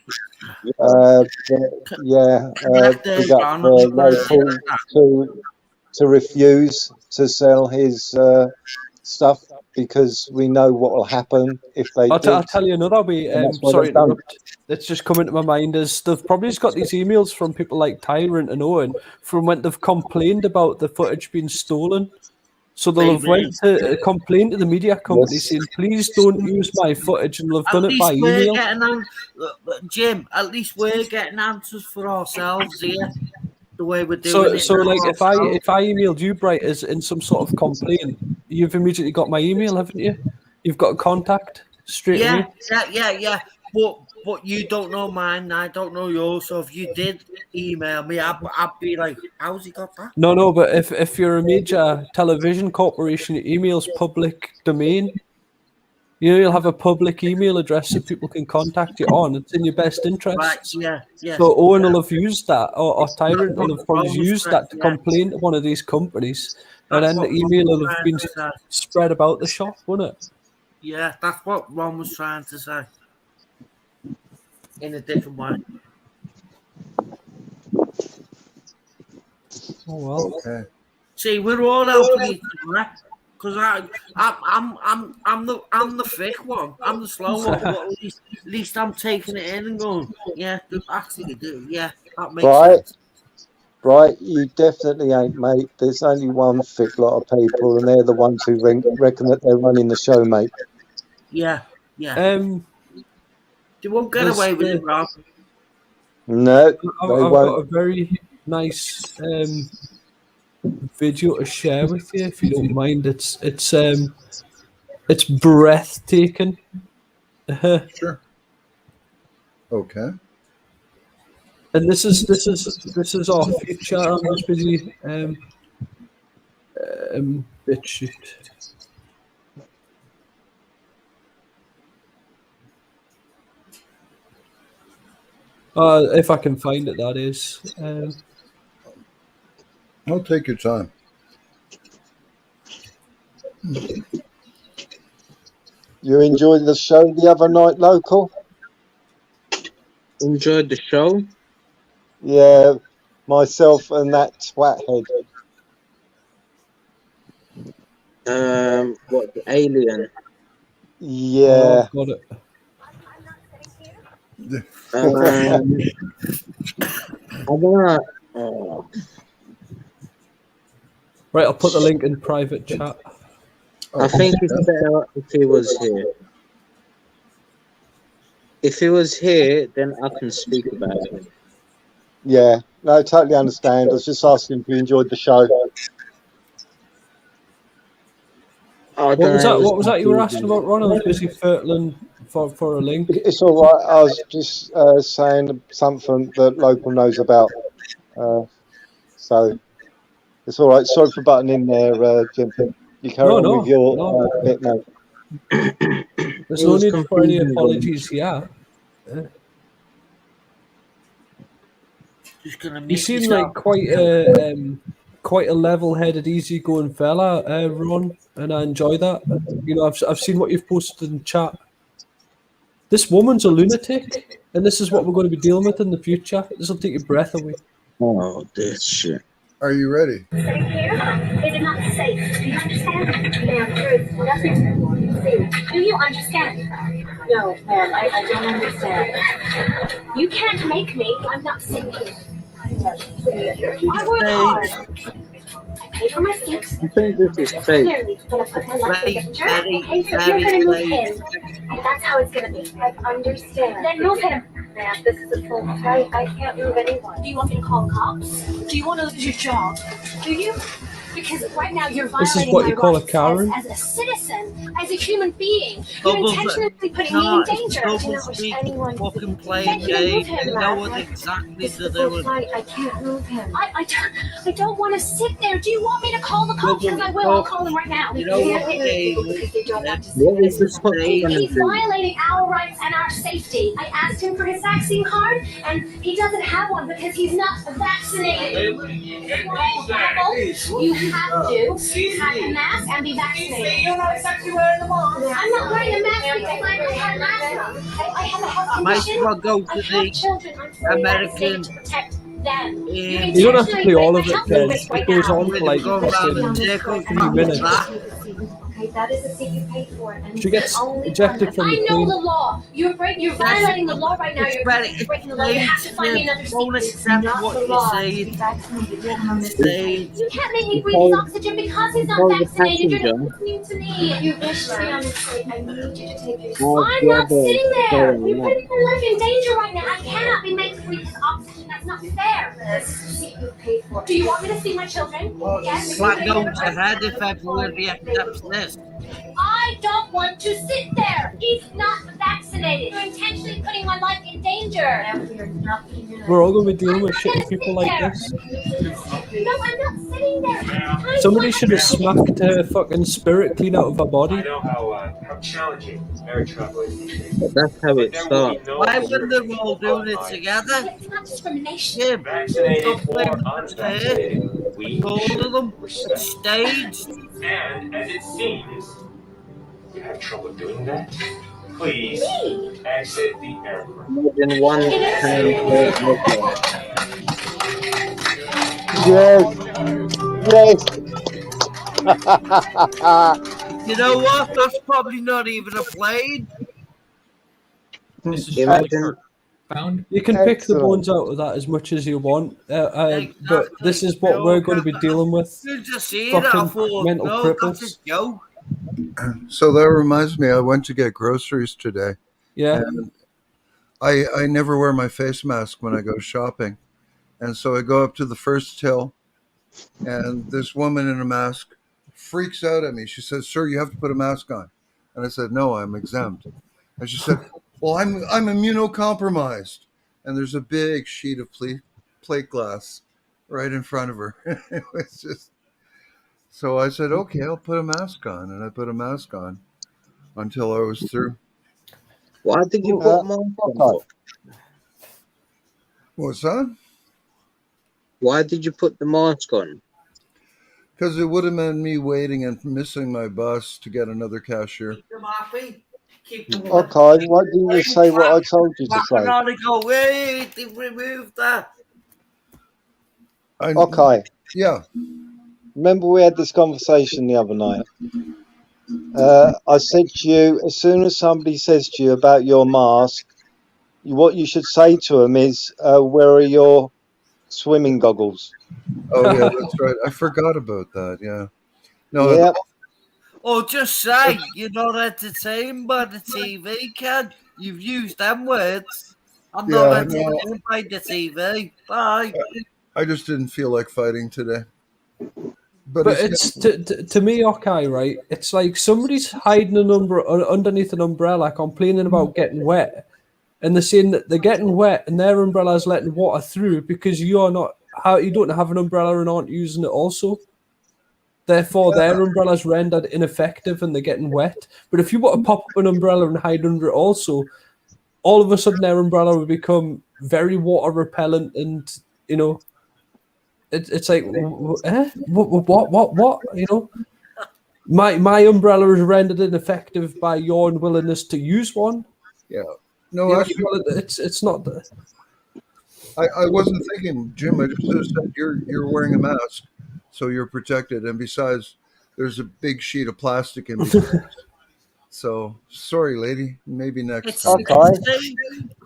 But yeah, big up local to refuse to sell his stuff because we know what will happen if they I'll do. tell you another way. And that's what Sorry they've to done. interrupt. That's just come into my mind is they've probably just got these emails from people like Tyrant and Owen from when they've complained about the footage being stolen. So they'll have went to complain to the media company saying, "Please don't use my footage," and they'll have done it by email. Jim, at least we're getting answers for ourselves here. The way we're doing So it. like if I emailed you, Bright, as in some sort of complaint, you've immediately got my email, haven't you? You've got contact straight away. Yeah. But you don't know mine, I don't know yours. So if you did email me, I'd be like, how's he got that? No, but if you're a major television corporation, your email's public domain. You know, you'll have a public email address so people can contact you on. It's in your best interest. Right, yeah. So Owen will have used that, or Tyrant will have probably used that to complain to one of these companies. And then the email will have been spread about the shop, won't it? Yeah, that's what Ron was trying to say. In a different way. Oh well. Okay. See, we're all helping each other because I'm the thick one. I'm the slow one, but at least I'm taking it in and going, yeah, actually, yeah, that makes sense. Right, you definitely ain't, mate. There's only one thick lot of people, and they're the ones who reckon that they're running the show, mate. Yeah. They won't get away with it, Rob. No, they I've won't. got a very nice video to share with you, if you don't mind. It's breathtaking. Sure. Okay. And this is our future. I'm just busy bit shoot. If I can find it, that is. I'll take your time. You enjoyed the show the other night, local? Enjoyed the show. Yeah, myself and that twat head. What, the alien? Yeah. Oh, got it. I don't know. Oh, Right, I'll put the link in private chat. I think it's better if he was here. If he was here, then I can speak about it. Yeah, no, totally understand. I was just asking if you enjoyed the show. What was that you were asking about, Ron? I was busy fertling for a link. It's all right. I was just saying something that local knows about. So it's all right. Sorry for butting in there, Jim. You carry on with your bit, mate. There's no need for any apologies here. Just gonna You seem like quite a level-headed, easygoing fella, Ron, and I enjoy that. You know, I've seen what you've posted in chat. This woman's a lunatic, and this is what we're going to be dealing with in the future. This will take your breath away. Oh, this shit. Are you ready? Safe here? Is it not safe? Do you understand? Ma'am, there is nothing safe. Do you understand? No, ma'am, I don't understand. You can't make me. I'm not safe. I work hard. I pay for my seats. I think this is fake. Clearly, gonna put my life in danger. Okay, so you're gonna move him. And that's how it's gonna be. I understand. Then move him. Ma'am, this is a full fight. I can't move anyone. Do you want me to call cops? Do you want to lose your job? Do you? Because right now you're This is violating what my you call a rights Karen? as a citizen, as a human being. You're Double- intentionally putting me in danger. I do not wish anyone to fucking see. playing Then you can move game. him, You know lad. what exactly This to is do a with fight. I can't move him. I don't want to sit there. Do you want me to call the cops? Because I will. I'll call them right now. You know You what can't they- move people because they don't want to see What this. is this fucking gonna He's do? violating our rights and our safety. I asked him for his vaccine card, and he doesn't have one because he's not vaccinated. You have to have a mask and be vaccinated. You're not exactly wearing a mask. I'm not wearing a mask because I don't have a mask on. I have a health Might condition. as well go I to have the children. I'm fully American, vaccinated to protect them. You don't have to play all of it, Kez. It goes on for like Go around in 15 circles, 3 minutes. Okay, that is the seat you paid for. And She gets only ejected one. from the I know Queen. the law. You're violating the law right now. It's You're very- breaking the law. You have to find me another Don't seat. accept Not what the you law. say. Be vaccinated. Come on this Say, You can't make me breathe his oxygen because he's not Call the vaccinated. You're passenger. not listening to me. You wish to be on this seat. I need you to take your seat. Oh, I'm not brother. sitting there. Sorry, You're no. putting my life in danger right now. I cannot be made to breathe his oxygen. That's not fair. This is the seat you paid for. Do you want me to see my children? Yes. what goes ahead if everybody accepts this? I don't want to sit there. He's not vaccinated. You're intentionally putting my life in danger. We're all going to be dealing with shitty people like this. No, I'm not sitting there. Somebody should have smacked her fucking spirit clean out of her I body. know how challenging air travel is. But that's how it There will be starts. no Why wouldn't they all doing it together? It's not discrimination. Yeah, vaccinated don't blame or the unvaccinated. We all of them respect. staged. And as it seems, you have trouble doing that. Please Me? exit the aircraft. More than one time per aircraft. Yes. You know what? That's probably not even a plane. This is Imagine, You can pick the Excellent. bones out of that as much as you want, but this is what we're going to be dealing with. You just see it. I Fucking thought, mental no, cripples. that's a joke. So that reminds me, I went to get groceries today. Yeah. And I never wear my face mask when I go shopping. And so I go up to the first till, and this woman in a mask freaks out at me. She says, "Sir, you have to put a mask on." And I said, "No, I'm exempt." And she said, "Well, I'm immunocompromised." And there's a big sheet of plate glass right in front of her. It was just, so I said, "Okay, I'll put a mask on." And I put a mask on until I was through. why did you put them on? okay. What's that? Why did you put the mask on? Because it would have meant me waiting and missing my bus to get another cashier. Keep them happy. Keep them Okay, why didn't you say what I told you to Back say? on and go, wait, they've removed that. Okay, Yeah. remember we had this conversation the other night. I said to you, as soon as somebody says to you about your mask, what you should say to them is, "Where are your swimming goggles?" Oh yeah, that's right. I forgot about that. Yeah. No, Yeah. Or just say you're not entertained by the TV, Ken. You've used them words. I'm not Yeah, entertained by the TV. Bye. I just didn't feel like fighting today. But But it's to me, okay, right? It's like somebody's hiding underneath an umbrella, complaining about getting wet, and they're saying that they're getting wet and their umbrella's letting water through because you don't have an umbrella and aren't using it also. Therefore, their umbrella's rendered ineffective and they're getting wet. But if you want to pop up an umbrella and hide under it also, all of a sudden their umbrella would become very water repellent, and you know, it's like, what? You know, my umbrella is rendered ineffective by your unwillingness to use one. yeah. No, You know, actually, it's not the. I wasn't thinking, Jim. I just said you're wearing a mask, so you're protected. And besides, there's a big sheet of plastic in between. So sorry, lady. Maybe next It's, time. it's the same,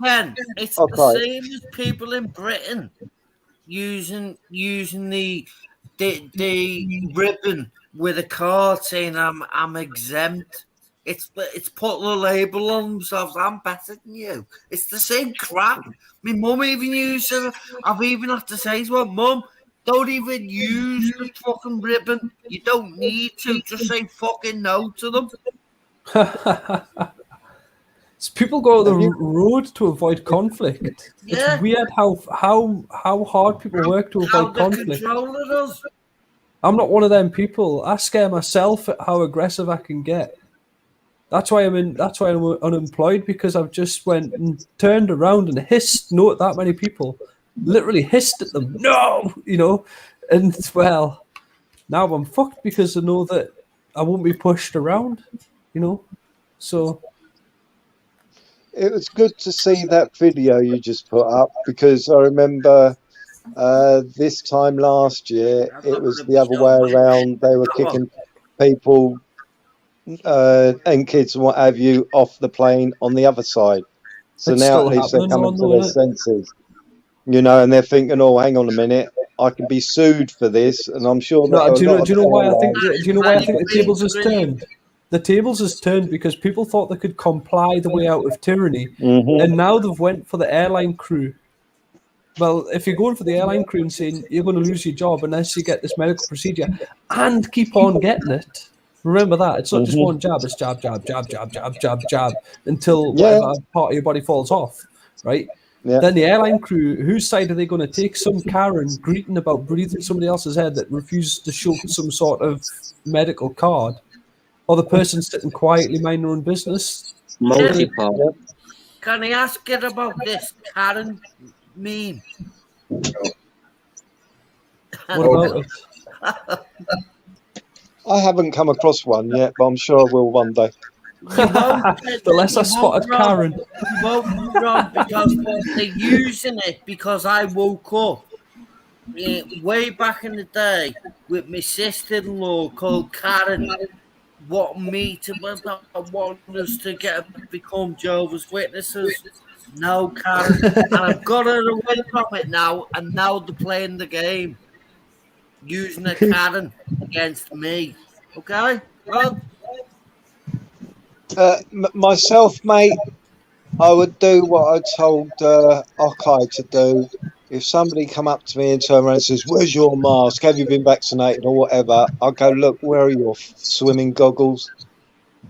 Ken. It's the Okay. same as people in Britain using the ribbon with a card saying I'm exempt. It's put the label on themselves. I'm better than you. It's the same crap. My mum even used it. I've even had to say to her, Mum, don't even use the fucking ribbon. You don't need to. Just say fucking no to them. So people go the road to avoid conflict. Yeah. It's weird how hard people work to How avoid they're conflict. controlling us. I'm not one of them people. I scare myself at how aggressive I can get. That's why I'm unemployed, because I've just went and turned around and hissed no at that many people. Literally hissed at them. No, you know, and well, now I'm fucked because I know that I won't be pushed around, you know. So It was good to see that video you just put up, because I remember this time last year it was the other way around. They were kicking people and kids and what have you off the plane on the other side. So It's now still at least they're happening, coming to though, their isn't it? senses, you know, and they're thinking, "Oh, hang on a minute, I can be sued for this," and I'm sure that no, do a lot you know of why I airlines- think? Do you know why I think the tables has turned? The tables has turned because people thought they could comply the way out of tyranny, Mhm. and now they've went for the airline crew. Well, if you're going for the airline crew and saying you're going to lose your job unless you get this medical procedure and keep on getting it, remember that it's not just Mhm. one jab; it's jab, jab, jab, jab, jab, jab, jab until Yeah. whatever part of your body falls off, right? Yeah. Then the airline crew, whose side are they going to take? Some Karen greeting about breathing somebody else's head that refuses to show some sort of medical card, or the person sitting quietly minding their own business? Multi-part. Can I ask you about this Karen meme? What about it? I haven't come across one yet, but I'm sure I will one day. The less I spotted Karen. You won't be wrong, because they're using it because I woke up way back in the day with my sister-in-law called Karen. Want us to become Jehovah's Witnesses. No, Karen. And I've got her away from it now, and now they're playing the game. Using a Karen against me. Okay? Rod? Myself, mate, I would do what I told Okai to do. If somebody come up to me and turn around and says, "Where's your mask? Have you been vaccinated?" or whatever, I'll go, "Look, where are your swimming goggles?"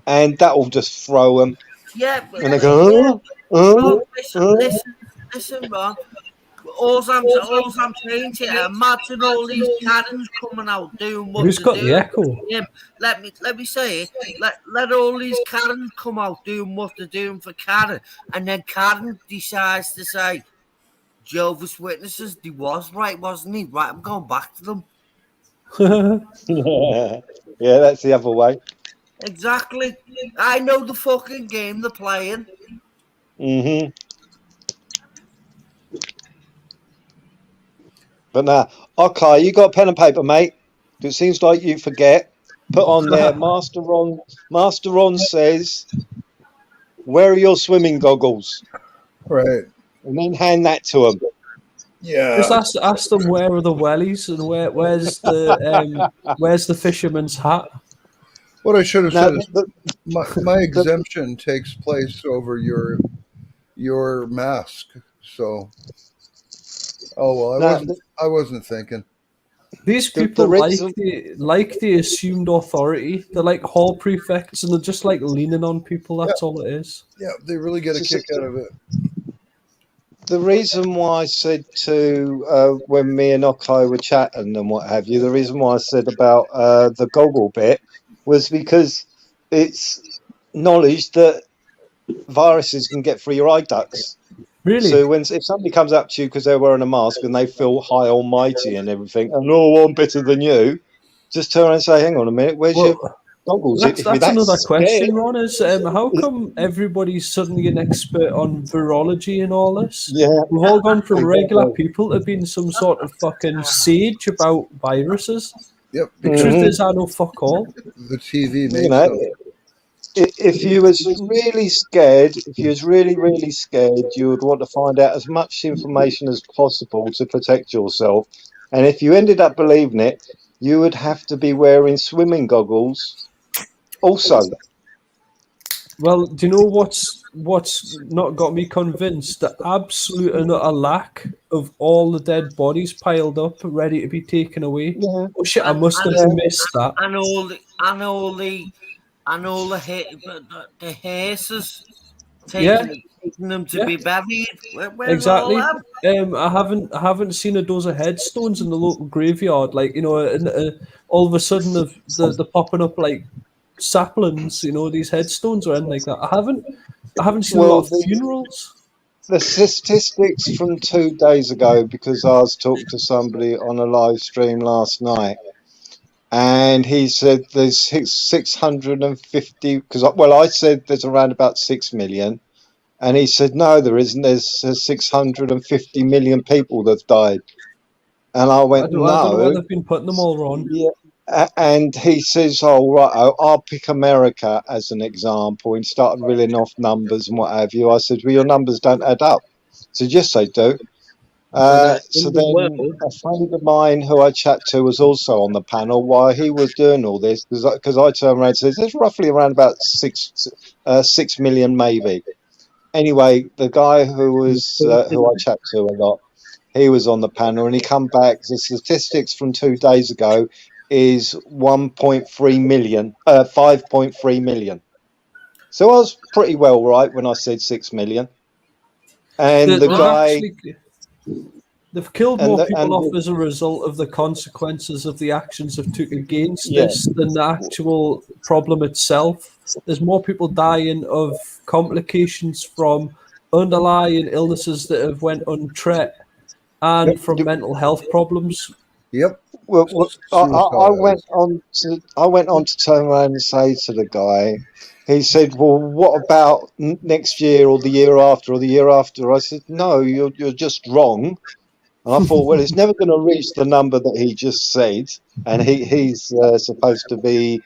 And that will just throw them. Yeah, but And they go, Ron, listen, Ron. All I'm saying to you, imagine all these Karens coming out doing what Who's they're got the doing. echo? Yeah, let me say it. Let all these Karens come out doing what they're doing for Karen, and then Karen decides to say, Jehovah's Witnesses, he was right, wasn't he? Right, I'm going back to them. Yeah, that's the other way. Exactly. I know the fucking game they're playing. hmm But now, okay, you got a pen and paper, mate. It seems like you forget. Put on there, Master Ron says, "Where are your swimming goggles?" Right. and then hand that to them. Just Yeah. ask them where are the wellies and where's the fisherman's hat? What I should have Now, said is my exemption takes place over your mask. So, oh well, now, I wasn't thinking. These The people reason- like the assumed authority. They're like hall prefects, and they're just like leaning on people. That's all it is. Yeah, they really get a kick out of it. the reason why I said to when me and Oko were chatting and what have you, the reason why I said about the goggle bit was because it's knowledge that viruses can get through your eye ducts. Really? So if somebody comes up to you because they're wearing a mask and they feel high almighty and everything, and oh, I'm better than you, just turn around and say, hang on a minute, where's your goggles? That's If you're another scared- question, Ron. Is how come everybody's suddenly an expert on virology and all this? Yeah. We've all gone from regular Exactly. people to being some sort of fucking sage about viruses. Yep. The Because truth Mhm. is, I know fuck all. the TV makes You know, them. if you was really scared, if you was really, really scared, you would want to find out as much information as possible to protect yourself. And if you ended up believing it, you would have to be wearing swimming goggles also. Well, do you know what's not got me convinced? The absolute and utter lack of all the dead bodies piled up, ready to be taken away. Yeah. Oh shit! I must have missed that. And all the hearses taking them to be buried. Where's Exactly. all that? I haven't seen a dozen headstones in the local graveyard. Like and, all of a sudden they're popping up like saplings. These headstones or anything like that. I haven't seen a lot of funerals. The statistics from 2 days ago, because I was talking to somebody on a live stream last night, and he said there's 650, because I said there's around about 6 million, and he said no, there isn't. There's 650 million people that've died, and I I went don't know where no. they've been putting them all on. Yeah. And he says, oh, right, I'll pick America as an example, and started reeling off numbers and what have you. I said, well, your numbers don't add up. So yes, they do. So then a friend of mine who I chat to was also on the panel while he was doing all this, because I turned around and said, there's roughly around about 6 million maybe. Anyway, the guy who I chat to a lot, he was on the panel and he come back. The statistics from 2 days ago is 1.3 million, 5.3 million. So I was pretty well right when I said 6 million. And the guy... They've killed more people off the- as a result of the consequences of the actions they've took against Yeah. this than the actual problem itself. There's more people dying of complications from underlying illnesses that have went untreated and from mental health problems. Yep. Well, I Suicide. went on to turn around and say to the guy, he said, well, what about next year or the year after or the year after? I said, no, you're just wrong. And I thought, well, it's never going to reach the number that he just said. And he's supposed to be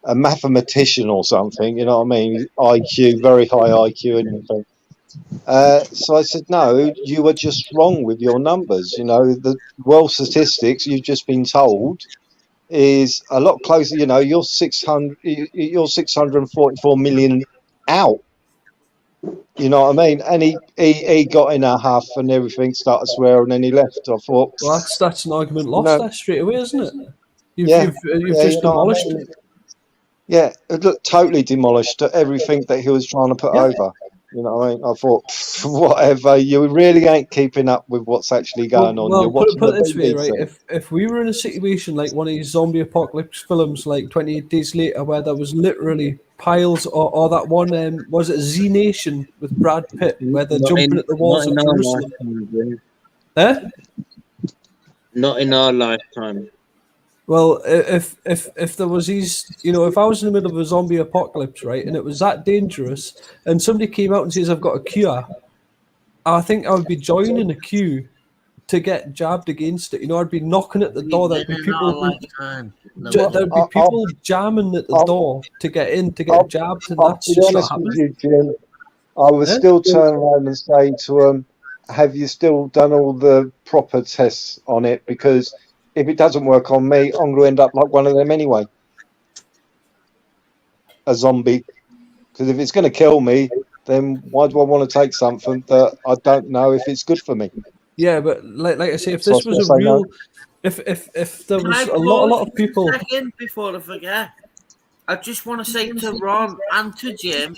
a mathematician or something, you know what I mean? IQ, very high IQ and everything. So I said, no, you were just wrong with your numbers. The world statistics you've just been told is a lot closer. You're 644 million out. You know what I mean? And he got in a huff and everything, started swearing, and then he left. I thought, Well, that's an argument lost No. there straight away, isn't it? You've Yeah, just you know what I demolished mean? it. Yeah, it looked totally demolished everything that he was trying to put over. You know what I mean? I thought, whatever, you really ain't keeping up with what's actually going on. You're watching put it the this way, right? BBC. If we were in a situation like one of these zombie apocalypse films, like 28 Days Later, where there was literally piles, or that one, was it Z Nation with Brad Pitt, where they're jumping at the walls of Jerusalem? Not in our lifetime. Well, if there was these, if I was in the middle of a zombie apocalypse, right, and it was that dangerous, and somebody came out and says, I've got a cure, I think I would be joining a queue to get jabbed against it. I'd be knocking at the door. There'd be people jamming at the door to get in, to get jabbed, and I'll that's be just not honest with happening. you, Jim. I would Yeah. still turn around and say to them, have you still done all the proper tests on it? Because if it doesn't work on me, I'm going to end up like one of them anyway. A zombie. Because if it's going to kill me, then why do I want to take something that I don't know if it's good for me? Yeah, but like I say, if So I this was still a say no. real, if there Can I was a lot pause of people. a second before I forget? I just want to say to Ron and to Jim,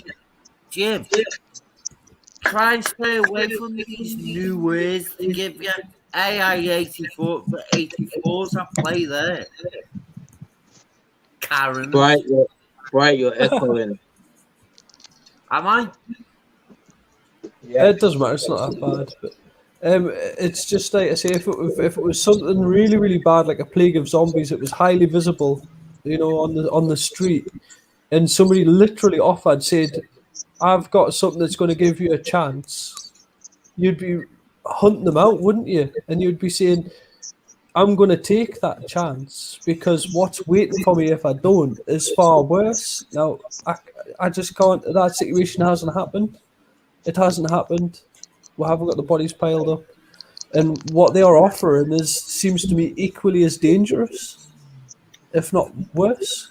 try and stay away from these new words to give you AI 84 for 84s at play there. Karen. Right, you're echoing. Am I? Yeah. It doesn't matter. It's not that bad. But it's just like I say, if it was something really really bad, like a plague of zombies, it was highly visible, on the street, and somebody literally offered, said, "I've got something that's going to give you a chance." You'd be hunting them out, wouldn't you? And you'd be saying, I'm going to take that chance because what's waiting for me if I don't is far worse. Now, I just can't. That situation hasn't happened. It hasn't happened. We haven't got the bodies piled up. And what they are offering seems to me equally as dangerous, if not worse.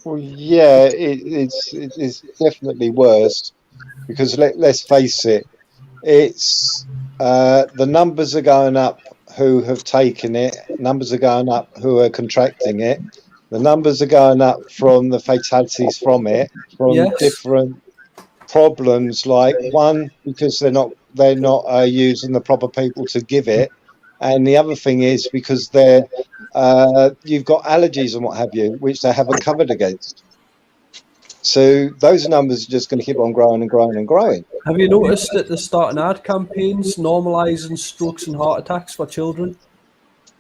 Well, yeah, it's definitely worse because let's face it, it's the numbers are going up who have taken it, numbers are going up who are contracting it, the numbers are going up from the fatalities from it, from Yes. different problems, like one because they're not using the proper people to give it, and the other thing is because they're you've got allergies and what have you, which they haven't covered against. So those numbers are just going to keep on growing and growing and growing. Have you noticed that they're starting ad campaigns normalising strokes and heart attacks for children?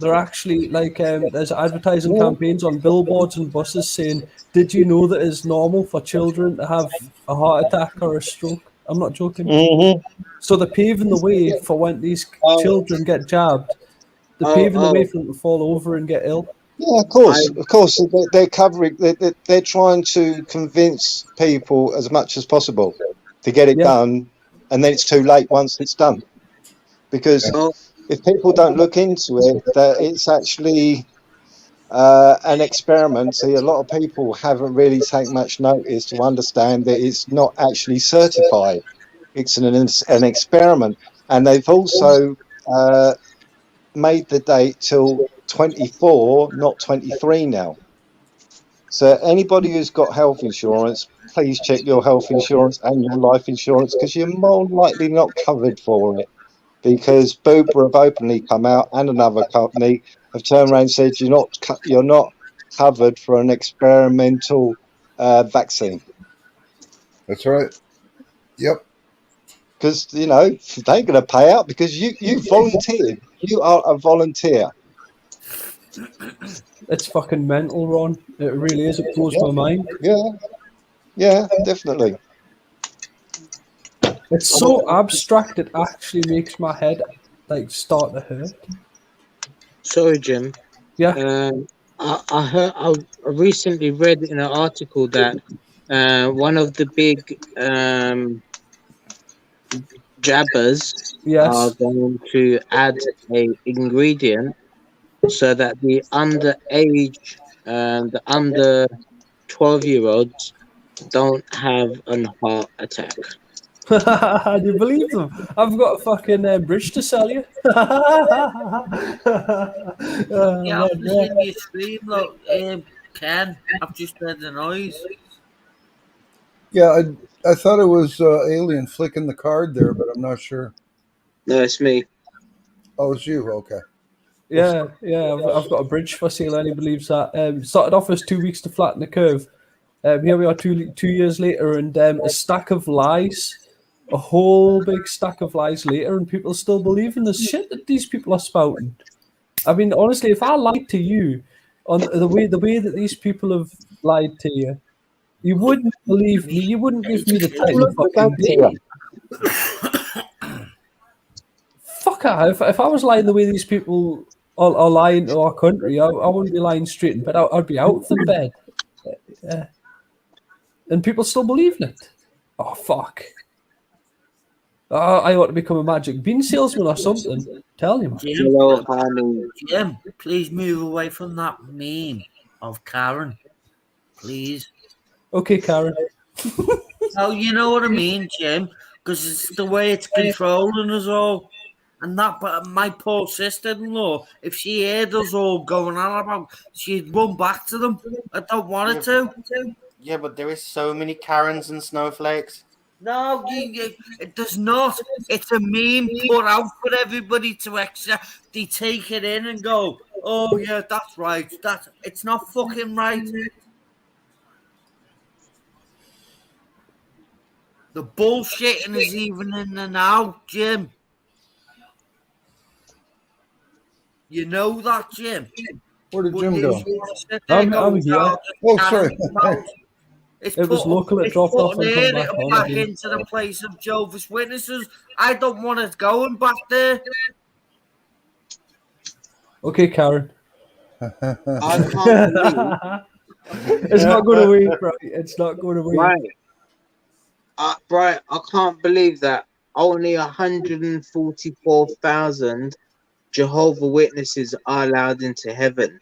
They're actually there's advertising campaigns on billboards and buses saying, "Did you know that it's normal for children to have a heart attack or a stroke?" I'm not joking. Mm-hmm. So they're paving the way for when these children get jabbed. They're paving the way for them to fall over and get ill. Yeah, of course. They're covering. They're trying to convince people as much as possible to get it done, and then it's too late once it's done. Because if people don't look into it, that it's actually an experiment. See, a lot of people haven't really taken much notice to understand that it's not actually certified. It's an experiment, and they've also made the date till 24, not 23 now. So anybody who's got health insurance, please check your health insurance and your life insurance, because you're more likely not covered for it. Because Bupa have openly come out, and another company have turned around and said you're not covered for an experimental vaccine. That's right. Yep. Because they ain't going to pay out because you volunteered. You are a volunteer. It's fucking mental, Ron. It really is. It blows my mind. Yeah, definitely. It's so abstract. It actually makes my head start to hurt. Sorry, Jim. Yeah. I recently read in an article that one of the big jabbers are going to add a ingredient so that the underage, the under 12-year-olds don't have a heart attack. Do you believe them? I've got a fucking bridge to sell you. Yeah, I've just seen your stream, look, Ken, I've just heard the noise. Yeah, I thought it was Alien flicking the card there, but I'm not sure. No, it's me. Oh, it's you. Okay. Yeah. I've got a bridge for sale. Anybody believes that? Started off as 2 weeks to flatten the curve. Here we are 2 years later, and a stack of lies, a whole big stack of lies later, and people still believe in the shit that these people are spouting. I mean, honestly, if I lied to you on the way that these people have lied to you, you wouldn't believe me. You wouldn't give me the time of fucking day. Fuck it. If I was lying the way these people are lying to our country, I wouldn't be lying straight in bed. I'd be out of the bed. And people still believe in it. Oh, fuck. Oh, I ought to become a magic bean salesman or something. Tell you, man. Hello, honey. Jim, please move away from that meme of Karen. Please. Okay, Karen. Oh, you know what I mean, Jim? Because it's the way it's controlling us all. And that, but my poor sister-in-law, if she heard us all going on about, she'd run back to them. I don't want her to. Yeah, but there is so many Karens and snowflakes. No, it does not. It's a meme put out for everybody to accept. They take it in and go, "Oh yeah, that's right." It's not fucking right. The bullshitting is even in there now, Jim. You know that, Jim. Where did But Jim you go? just wanna sit there I'm going, here. "Oh, Oh, just sorry. carry them out." It's It was local, it dropped off and putting come it back on back again. into the place of Jehovah's Witnesses. I don't want it going back there. Okay, Karen. I can't believe, It's not going away, right? It's not going away. right, I can't believe that only 144,000 Jehovah Witnesses are allowed into heaven.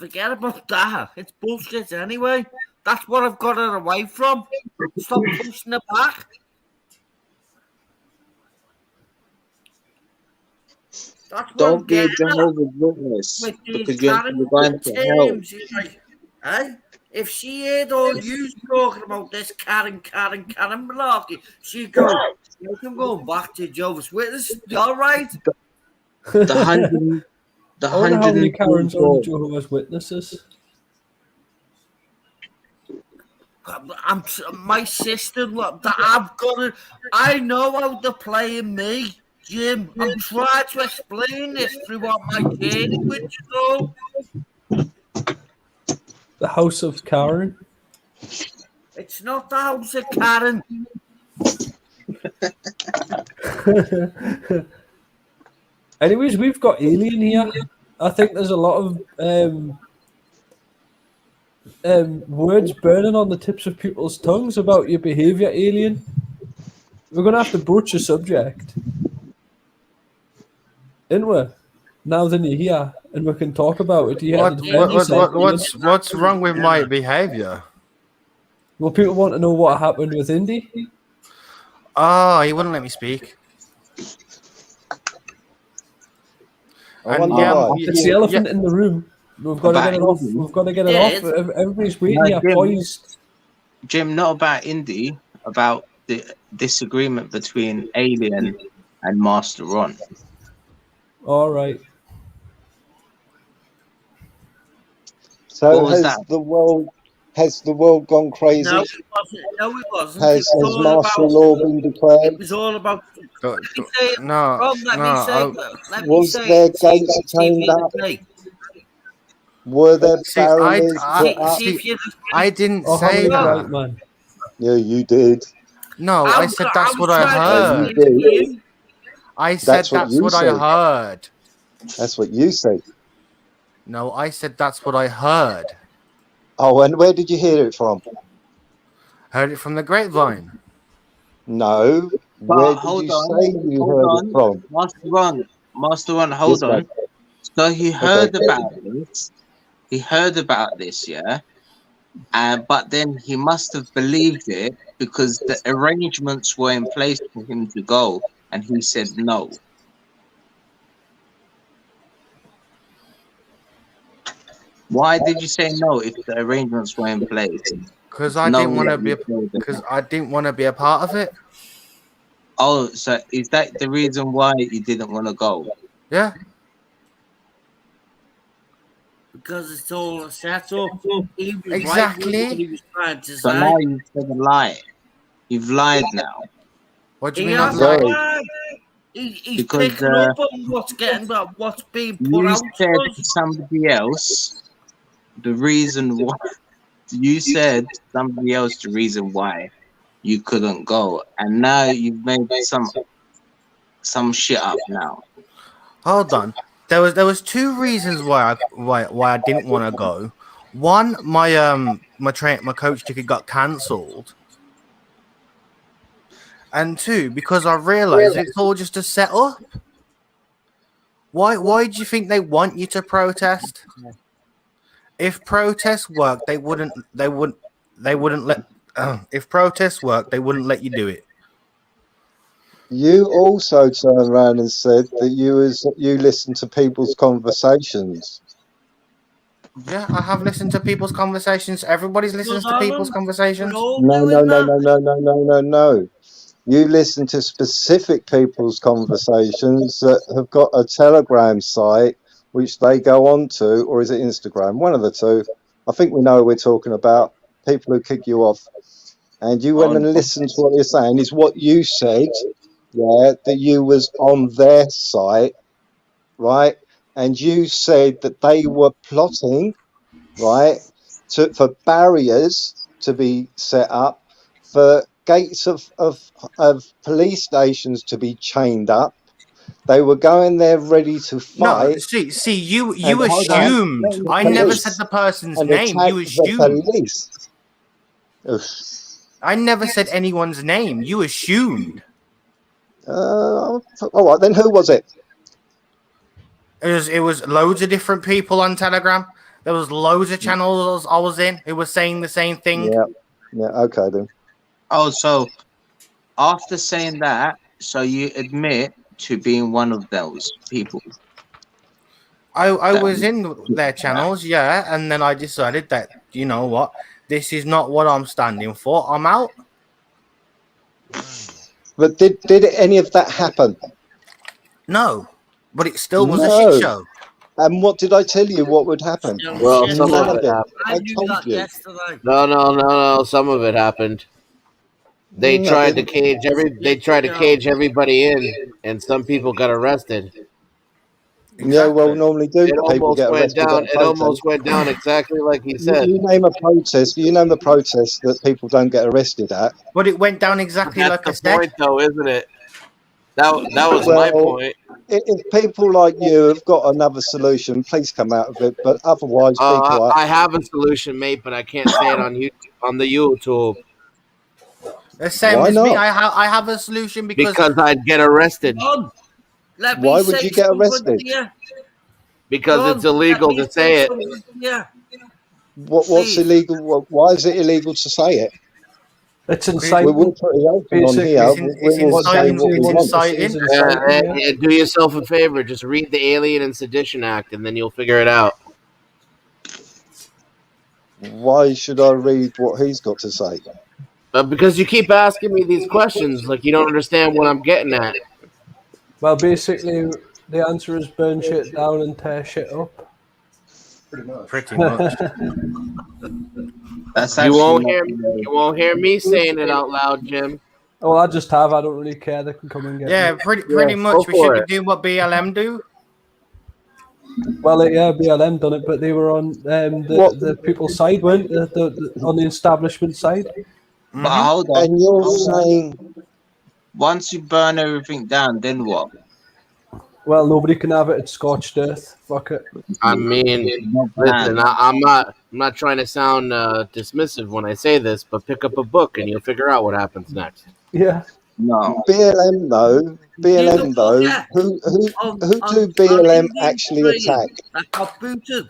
Forget about that. It's bullshit anyway. That's what I've got it away from. Stop pushing it back. That's what I'm Don't be a getting at Jehovah's Witness with these because you're Karen going to hell. terms. It's like, eh? If she heard all you talking about this Karen malarkey, she'd go, "Look, I'm going back to Jehovah's Witness. All right." The hundred, the I wonder how many Karens are on the 144. Jehovah's Witnesses. I'm my sister. Look, that I've got it. I know how they're playing me, Jim. I'm trying to explain this throughout my journey with you all. The House of Karen. It's not the house of Karen. Anyways, we've got Alien here. I think there's a lot of words burning on the tips of people's tongues about your behaviour, Alien. We're going to have to broach the subject. Ain't we? Now then you're here and we can talk about it. You had to defend yourself, Alien. What's wrong with my behavior? Well, people want to know what happened with Indy. Oh, he wouldn't let me speak. I And wonder yeah, why. It's the elephant in the room. We've got to get it off. We've got to get it Yeah, off. Everybody's waiting here, Jim. poised. Jim, not about Indy, about the disagreement between Alien and Master Ron. All right. So What was has that? the world gone crazy? No, it wasn't. No, it wasn't. Has It was all martial about. law been declared? It was all about. No, Let me say it. no, Rob, let me say. Let me Was say there it. gates See if you chained up? agree. Were there See, barriers I- put up? See if you agree. I didn't Oh, how say many that. right, man? Yeah, you did. No, I said that's what I heard. trying to explain to you. I said That's what that's you what I said. heard. That's what you said. No, I said that's what I heard. Oh, and where did you hear it from? Heard it from the grapevine. No. But Where did hold you on, say you hold heard on. it from? Master Ron, hold Yes, on. mate. So he heard about this. He heard about this, yeah. But then he must have believed it because the arrangements were in place for him to go, and he said no. Why did you say no if the arrangements were in place? Because I No, didn't want to be. you told them. Because I didn't want to be a part of it. Oh, so is that the reason why you didn't want to go? Yeah. Because it's all a setup. He was Exactly. right with what he was trying to So say. now you've said a lie. You've lied now. What do He you mean? has I'm Sorry. like, lied. He's Because, picking up on what's being put You out said to to us. somebody else the reason why. You said to somebody else the reason why you couldn't go, and now you've made some shit up now. hold on. There was two reasons why I didn't want to go. One, my coach ticket got cancelled, and two, because I realised it's all just a set up. Why do you think they want you to protest? If protests work, they wouldn't let. If protests work, they wouldn't let you do it. You also turned around and said that you listened to people's conversations. Yeah, I have listened to people's conversations. Everybody's listens to people's conversations. No. You listen to specific people's conversations that have got a Telegram site which they go on to, or is it Instagram? One of the two. I think we know who we're talking about. People who kick you off. And you went and listened to what they're saying. Is what you said, yeah, that you was on their site, right? And you said that they were plotting, right, for barriers to be set up, for gates of police stations to be chained up. They were going there ready to fight. No, see, you and assumed. attack I the never police. said the person's And name. attack You the assumed. police. Ugh. I never said anyone's name. You assumed. All right, then who was it? It was loads of different people on Telegram. There was loads of channels I was in who were saying the same thing. Yeah, okay then. Oh, so after saying that, so you admit to being one of those people? I was in their channels, yeah, and then I decided that, you know what, this is not what I'm standing for. I'm out. But did any of that happen? No, but it still was No. a shit show. And what did I tell you what would happen? Well, None some of of it it. happened. I told you. No. Some of it happened. They No, tried to it- cage They tried to cage everybody in, and some people got arrested. Yeah, well, normally do. It People almost get went arrested down. on It protest. almost went down exactly like he said. You name a protest. You name a protest that people don't get arrested at. But it went down exactly like I That's the said. point, though, isn't it? That was Well, my point. If people like you have got another solution, please come out of it. But otherwise, people are. I have a solution, mate, but I can't say it on the YouTube The same Why as me. not? I have a solution because I'd get arrested. Why would you get arrested? Because it's illegal to say it. Yeah. What's illegal? Why is it illegal to say it? It's We're inciting. pretty open on here. It's We will say inciting what we to want. inciting. Do yourself a favor. Just read the Alien and Sedition Act, and then you'll figure it out. Why should I read what he's got to say? Because you keep asking me these questions, like you don't understand what I'm getting at. Well, basically, the answer is burn shit down and tear shit up. Pretty much. That's You won't hear me saying it out loud, Jim. Oh, I just have. I don't really care. They can come and get Yeah, me. pretty much. go We for should it. be doing what BLM do. Well, yeah, BLM done it, but they were on the people's side, weren't they? On the establishment side. But hold on. And you're saying, Once you burn everything down, then what? Well, nobody can have it. It's scorched earth. Fuck it. I mean, listen, I'm not trying to sound dismissive when I say this, but pick up a book and you'll figure out what happens next. Yeah. No. BLM though, who do BLM actually attack? That got booted.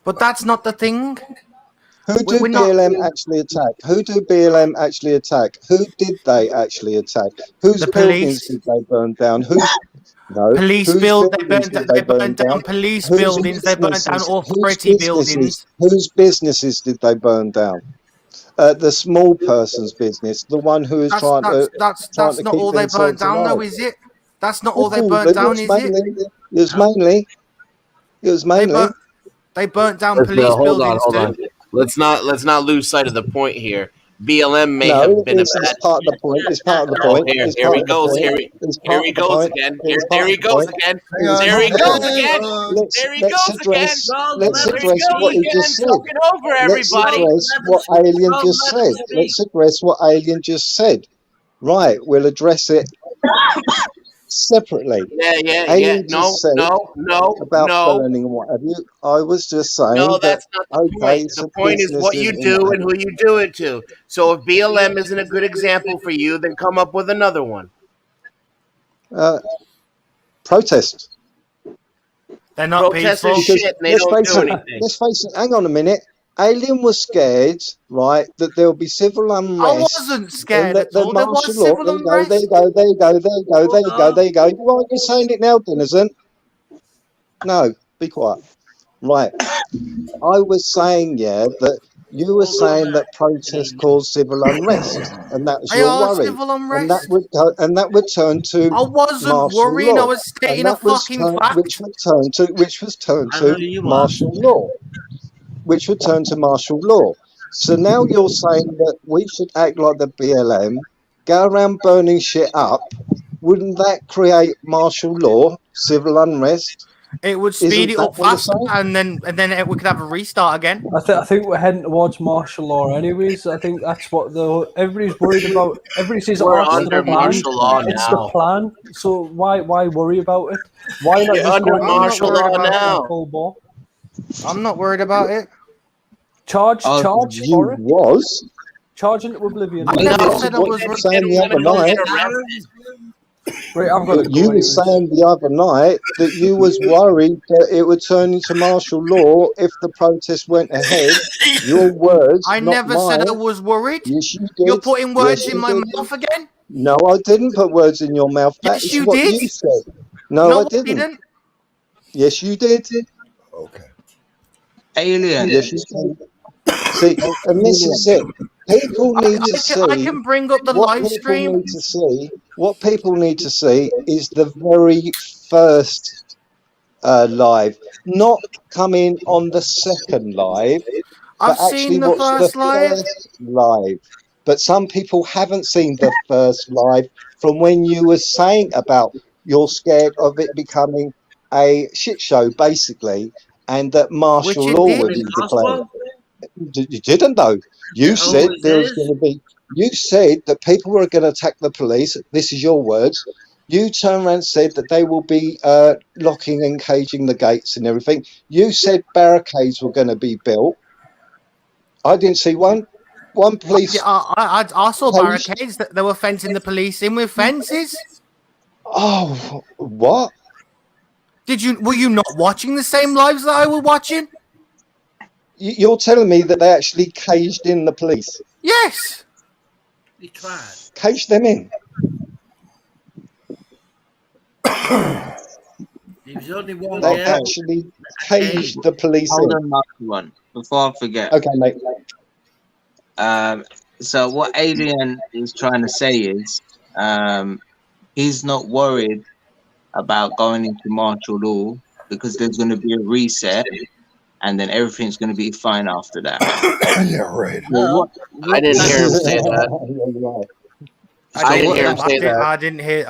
But that's not the thing. Who do We're not- BLM actually attack? Who do BLM actually attack? Who did they actually attack? Whose The buildings police. did they burn down? No. Police Whose build. They buildings burnt. did They burnt down police Whose buildings. They burnt down businesses- authority whose buildings. Whose businesses did they burn down? The small person's business, the one who is trying to. That's trying to not keep all they burnt themselves down, though, alive. is it? That's not all they Oh, burnt but down, it is was it? mainly- It was mainly. It was mainly. They burnt down Listen, police hold buildings on. too. Let's not lose sight of the point here. BLM may No, have been a it's bad. part of the point. It's part of the Oh, point. here It's he part of the goes. point. Here It's he part of the goes point. again. It's There part he of the goes point. again. Hang on, There he hang goes on. again. Let's There he goes address. again. Let's There he address goes what he again, just said. talking over Let's everybody. address what Alien just said. Let's address what Alien just said. Right, we'll address it. separately. Yeah. Alien No, just said no. about burning and what have you. I was just saying No, that, that's not the okay, point. it's The a point is business what you in do that. and who you do it to. So if BLM isn't a good example for you, then come up with another one. Protest. They're not Protesters peaceful. Because shit and they don't do anything. let's face it, hang on a minute. Alien was scared, right, that there'll be civil I unrest. wasn't scared and at the all. There martial was law. civil unrest. There you go. Why are you saying it now, Denizen? No, be quiet. Right. I was saying, that you were saying that protests cause civil unrest, and that was They your are worry. civil And that unrest. would turn to I wasn't martial worrying. I law. was stating And a that was fucking fact. which was turned I know to you are. martial law. Which would turn to martial law. So now you're saying that we should act like the BLM, go around burning shit up. Wouldn't that create martial law, civil unrest? It would Isn't speed it that up what you're faster, saying? and then we could have a restart again. I think we're heading towards martial law, anyways. I think that's what everybody's worried about. Everybody says, We're "Oh, it's under the plan." martial law It's now. the plan. So why worry about it? Why not We're just under go martial law now. full ball? I'm not worried about it. Charge You for it. was. Charge into oblivion. I No, never said I what was you were worried. saying the other night. Right, I've got to go. You were anyways. saying the other night that you was worried that it would turn into martial law if the protest went ahead. Your words, I not never mine. said I was worried. Yes, you did. You're putting words Yes, in you my did. mouth again. No, I didn't put words in your mouth. That Yes, is you what did. you said. No, I I didn't. didn't. Yes, you did. Okay. Alien. Yes, you did. See, and this is it. People need to see. I can bring up the What live people stream. need to see. What people need to see is the very first live, not coming on the second live, I've but actually seen the watch first the live. first live. But some people haven't seen the first live from when you were saying about you're scared of it becoming a shit show, basically, and that martial Which it law did. would be declared. You didn't though. You It said always there was is. going to be. You said that people were going to attack the police. This is your words. You turned around and said that they will be locking and caging the gates and everything. You said barricades were going to be built. I didn't see one police. Yeah, I saw Post- barricades that they were fencing the police in with fences. Oh, what? Were you not watching the same lives that I was watching? You're telling me that they actually caged in the police? Yes. He tried. Caged them in? He was only one They there. actually caged the police Hold in? on, Mark, one before I forget. Okay, mate. So what Alien is trying to say is, he's not worried about going into martial law because there's going to be a reset, and then everything's going to be fine after that. Yeah, right. Well, I didn't hear him say that. I didn't hear him say that. I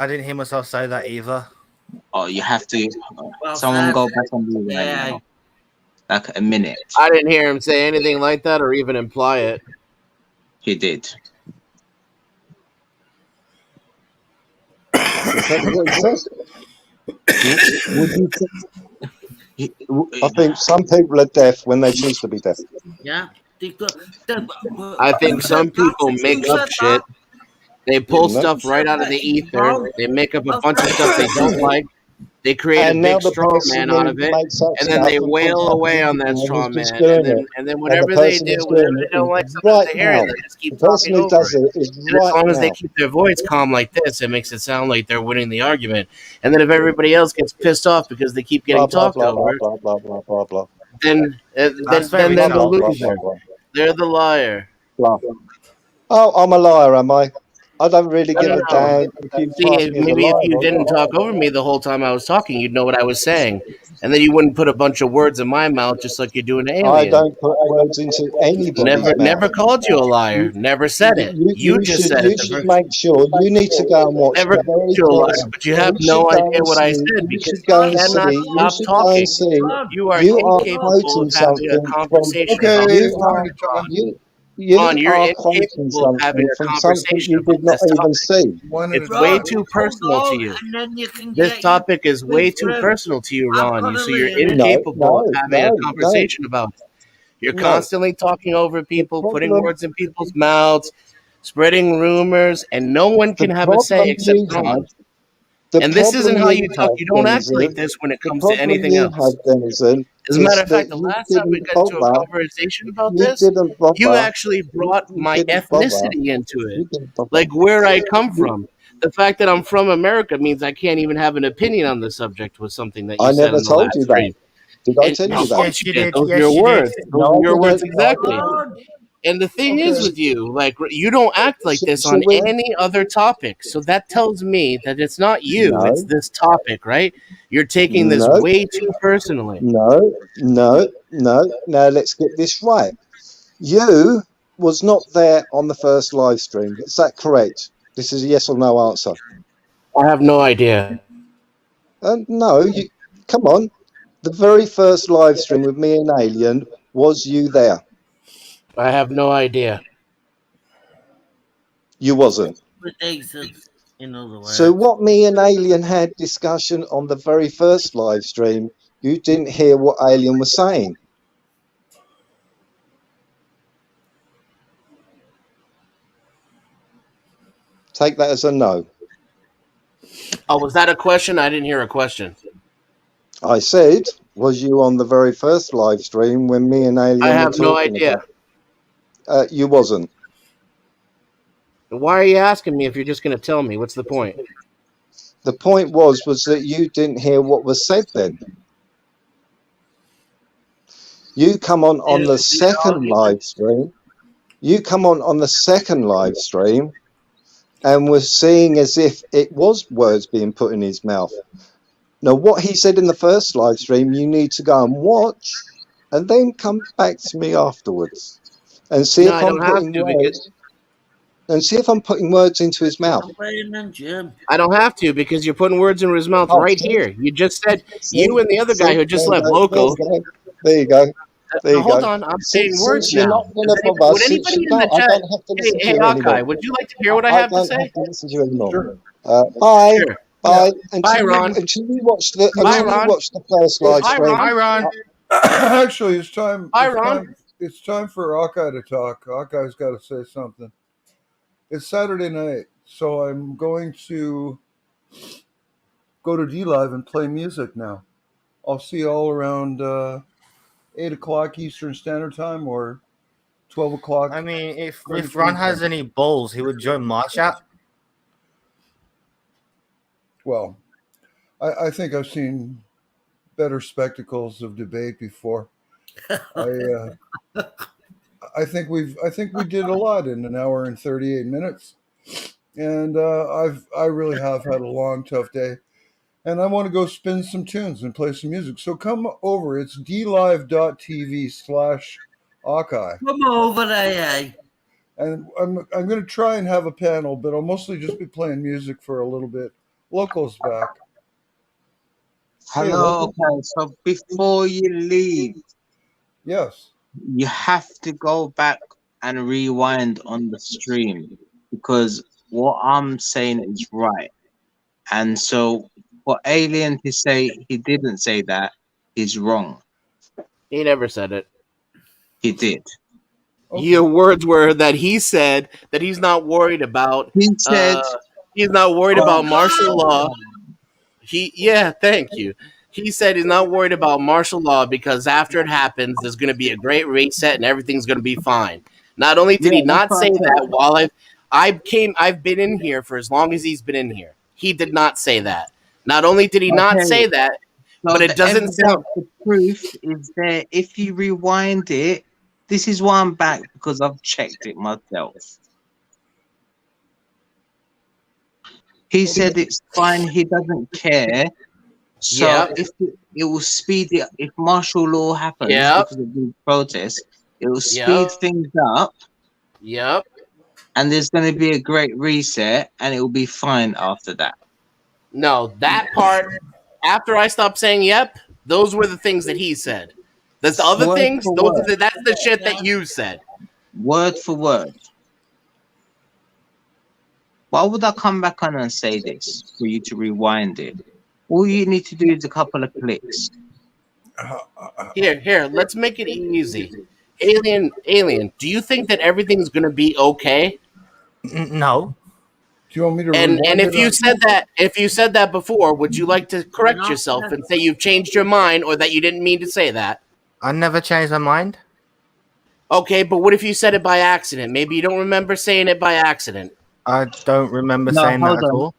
didn't hear myself say that either. Oh, you have to. Well Someone said. go back and do that Yeah. now. Like a minute. I didn't hear him say anything like that or even imply it. He did. Is that what it says? Would you think- I think some people are deaf when they choose to be deaf. Yeah. I think some people make up shit. They pull stuff right out of the ether. They make up a bunch of stuff they don't like. They create And a now big the straw person man who out of it, makes up and then stuff they and wail puts away up on that and straw he's man. just doing And it. then And whatever the they person do, who's whenever doing they it don't like is something right they hear, now. they just keep The person talking who over does it. it is And as right long as they now. keep their voice calm like this, it makes it sound like they're winning the argument. And then if everybody else gets pissed off because they keep getting Blah, blah, talked blah, blah, over, blah, blah, blah, blah, blah. then That's they're very the Blah, blah, blah, loser. blah, They're the liar. blah. Oh, I'm a liar, am I? I don't really give a No. damn if you See, class me as a maybe if liar you or didn't not. talk over me the whole time I was talking, you'd know what I was saying. And then you wouldn't put a bunch of words in my mouth just like you're doing to I Alien. don't put words into anybody's Never mouth. called you a liar. Never said it. You just said it. You should make sure you need to go and watch Never the very called you a liar, first. but you have You no should go idea and what I see. said You because should you go and cannot see. You stop should go and talking. see. You are You are incapable quoting of having a something from. conversation. Okay, You are. fine, John. You Ron, you're are quoting incapable of having something a from something conversation you did about not this even topic. see. One at a It's way time. too personal to you. And then you can This get topic is way way too personal to you, Ron. got to So you're leave it. incapable of No, having a no, conversation about it. You're no. constantly talking over The people, putting problem, words in people's mouths, spreading rumors, and no one the can have a say problem except you Ron. have, the And this isn't problem how you you talk. have, You don't act like Denizen, this when it the comes to problem anything you else. have, Denizen, As a matter is of that fact, the you last time we didn't got into a bother, conversation about you this, didn't you bother, actually brought you my didn't bother, ethnicity into it, you didn't bother. like where I come You, from. The fact that I'm from America means I can't even have an opinion on the subject was something that I you said never in the told last you that. stream. Did I And tell you of that? course you did. Those are Yes, your you did. words. Those No, are I your words didn't. No, I exactly. didn't. And the thing is Okay. with you, like you don't act like this Shall on we? any other topic. So that tells me that it's not you, it's No, this topic, right? You're taking this no, way too personally. no, no, no. Now let's get this right. You was not there on the first live stream. Is that correct? This is a yes or no answer. I have no idea. No, you come on. The very first live stream with me and Alien, was you there? I have no idea. You wasn't. Ridiculous, in other words. So what me and Alien had discussion on the very first live stream, you didn't hear what Alien was saying. Take that as a no. Oh, was that a question? I didn't hear a question. I said, was you on the very first live stream when me and Alien I were have no talking idea. about? You wasn't. Why are you asking me if you're just going to tell me? What's the point? The point was that you didn't hear what was said then. You come on the second live stream. You come on the second live stream and was seeing as if it was words being put in his mouth. Now, what he said in the first live stream, you need to go and watch and then come back to me afterwards and see No, if I I'm don't have putting to words because and see if I'm putting words into his mouth. Jim. I don't have to because you're putting words in his mouth Oh, right see? here. You just said See? you and the other guy See? who just There you left, go. Loco. There you go. There Now, you hold go. on, I'm saying Since words you're now. not going to Does bother, would since anybody you in the don't, I chat? don't have to listen to Hey, you anymore. Akai, would you like to hear what I I have to don't say? have to listen to you anymore. Sure. Bye. Sure. Bye. Bye, Ron. Until you watch the Bye, Ron. first live Bye, stream. Ron. Ron. Actually, it's time. Bye, It's Ron. time, it's time for Hawkeye to talk. Hawkeye's got to say something. It's Saturday night, so I'm going to go to DLive and play music now. I'll see you all around 8 o'clock Eastern Standard Time or 12 o'clock. I mean, if Greenwich Ron Mean has Time. any balls, he would join my chat. Well, I think I've seen better spectacles of debate before. I think we did a lot in an hour and 38 minutes, and I really have had a long, tough day, and I want to go spin some tunes and play some music. So come over. It's dlive.tv/Hawkeye, Come over there, and I'm going to try and have a panel, but I'll mostly just be playing music for a little bit. Local's back. Hey, Hello. Local. Okay, so before you leave, Yes. you have to go back and rewind on the stream because what I'm saying is right. And so for Alien to say he didn't say that is wrong. He never said it. He did. Okay. Your words were that he said that he's not worried about. He said, He's not worried Oh, about martial law. Thank you. He said he's not worried about martial law because after it happens, there's going to be a great reset and everything's going to be fine. Not only did he Yeah, not that's say what I that while I've been in here for as long as he's been in here. He did not say that. Not only did he not Okay. say that, So but it the doesn't evidence, sound. the proof is there. If you rewind it, this is why I'm back because I've checked it myself. He said it's fine. He doesn't care. So Yep. if it will speed it, if martial law happens Yep. because of the protest, it will speed Yep. things up, Yep. and there's going to be a great reset, and it will be fine after that. No, that part. After I stopped saying "yep," those were the things that he said. That's the other Word things. for Those word. are that's the shit that you said. word for word. Why would I come back on and say this for you to rewind it? All you need to do is a couple of clicks. Here, let's make it easy. Alien, do you think that everything's gonna be okay? No. Do you want me to And rewind if it? you said that before, would you like to correct yourself and say you've changed your mind or that you didn't mean to say that? I never changed my mind. Okay, but what if you said it by accident? Maybe you don't remember saying it by accident. I don't remember No, saying that hold at on. all.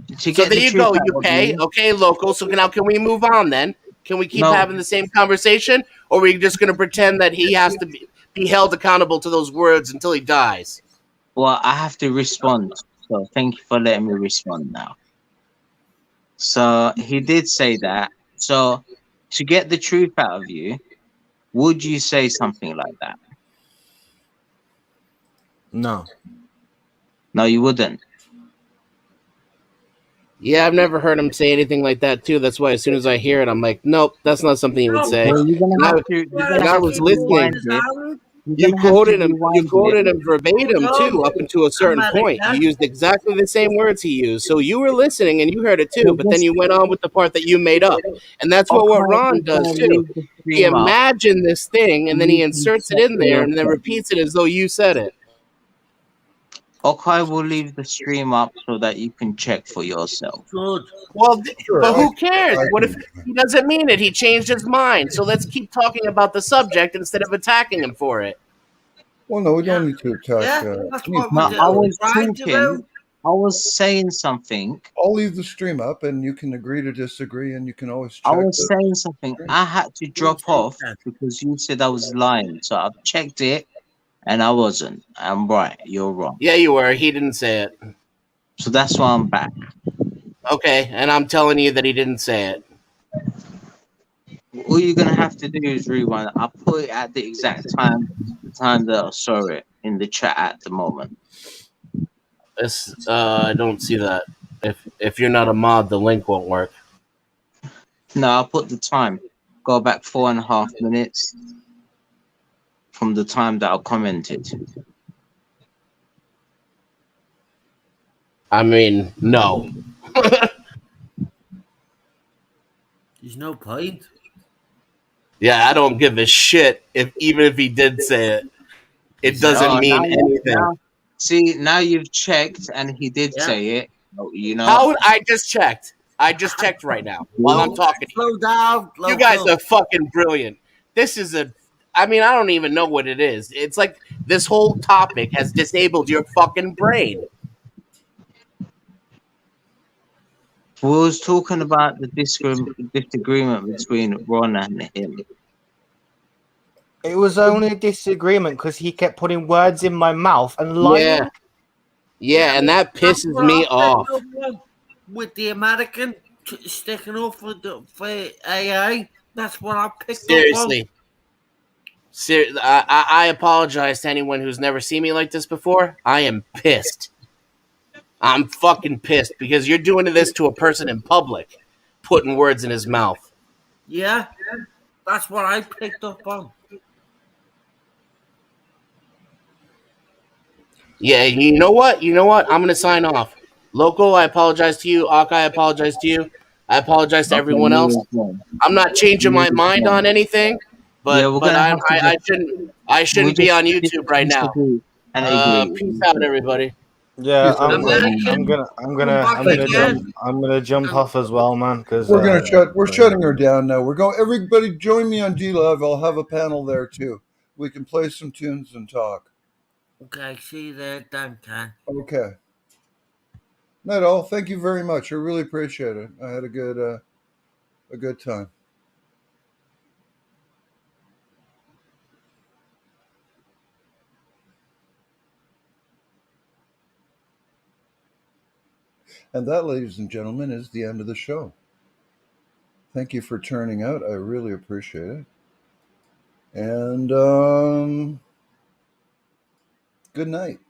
To So get there the you truth go. out You of pay. you, Okay, local. So now can we move on then? Can we keep No. having the same conversation? Or are we just going to pretend that he has to be held accountable to those words until he dies? well, I have to respond. So thank you for letting me respond now. So he did say that. So to get the truth out of you, would you say something like that? No. No, you wouldn't. Yeah, I've never heard him say anything like that too. That's why as soon as I hear it, I'm like, nope, that's not something he would say. Well, you're And gonna I, have to. You're and gonna I have was to listening. rewind it. You're You gonna have to quoted him. You rewind quoted it. him verbatim too, up until a certain point. You used exactly the same words he used, so you were listening and you heard it too. But then you went on with the part that you made up, and that's what Ron does too. He imagined this thing and then he inserts it in there and then repeats it as though you said it. Okay, we'll leave the stream up so that you can check for yourself. Good. Well, Sure, but who I cares? What if can- he doesn't mean it? He changed his mind. So let's keep talking about the subject instead of attacking him for it. Well, no, we don't need to attack. Yeah, that's what No, we I was tried to do. talking. I was saying something. I'll leave the stream up, and you can agree to disagree, and you can always I check. was saying something. I had to drop off because you said I was lying. So I've checked it, and I wasn't. I'm right. You're wrong. Yeah, you were. He didn't say it. So that's why I'm back. Okay, and I'm telling you that he didn't say it. All you're gonna have to do is rewind. I put it at the exact time that I saw it in the chat at the moment. I don't see that. If you're not a mod, the link won't work. No, I put the time. Go back 4.5 minutes from the time that I commented. I mean, no. There's no point. Yeah, I don't give a shit even if he did say it. It doesn't mean anything. Now you've checked, and he did say it. You know. How I just checked. I just checked right now while I'm talking. Slow down. You guys are fucking brilliant. This is I mean, I don't even know what it is. It's like this whole topic has disabled your fucking brain. We was talking about the disagreement between Ron and him. It was only a disagreement because he kept putting words in my mouth and lying. Yeah, and that pisses me off. With the American sticking up for AA, that's what I picked Seriously. I apologize to anyone who's never seen me like this before. I am pissed. I'm fucking pissed because you're doing this to a person in public, putting words in his mouth. Yeah, that's what I picked up on. Yeah, you know what? I'm going to sign off. Local, I apologize to you. Ak, I apologize to you. I apologize to everyone else. I'm not changing my mind on anything, but I shouldn't be on YouTube right now. Peace out, everybody. Yeah, I'm gonna jump off as well, man. Because we're shutting her down now. Everybody join me on DLive. I'll have a panel there too. We can play some tunes and talk. Okay, see you there, Duncan. Okay. Not all. Thank you very much. I really appreciate it. I had a good time. And that, ladies and gentlemen, is the end of the show. Thank you for turning out. I really appreciate it. And good night.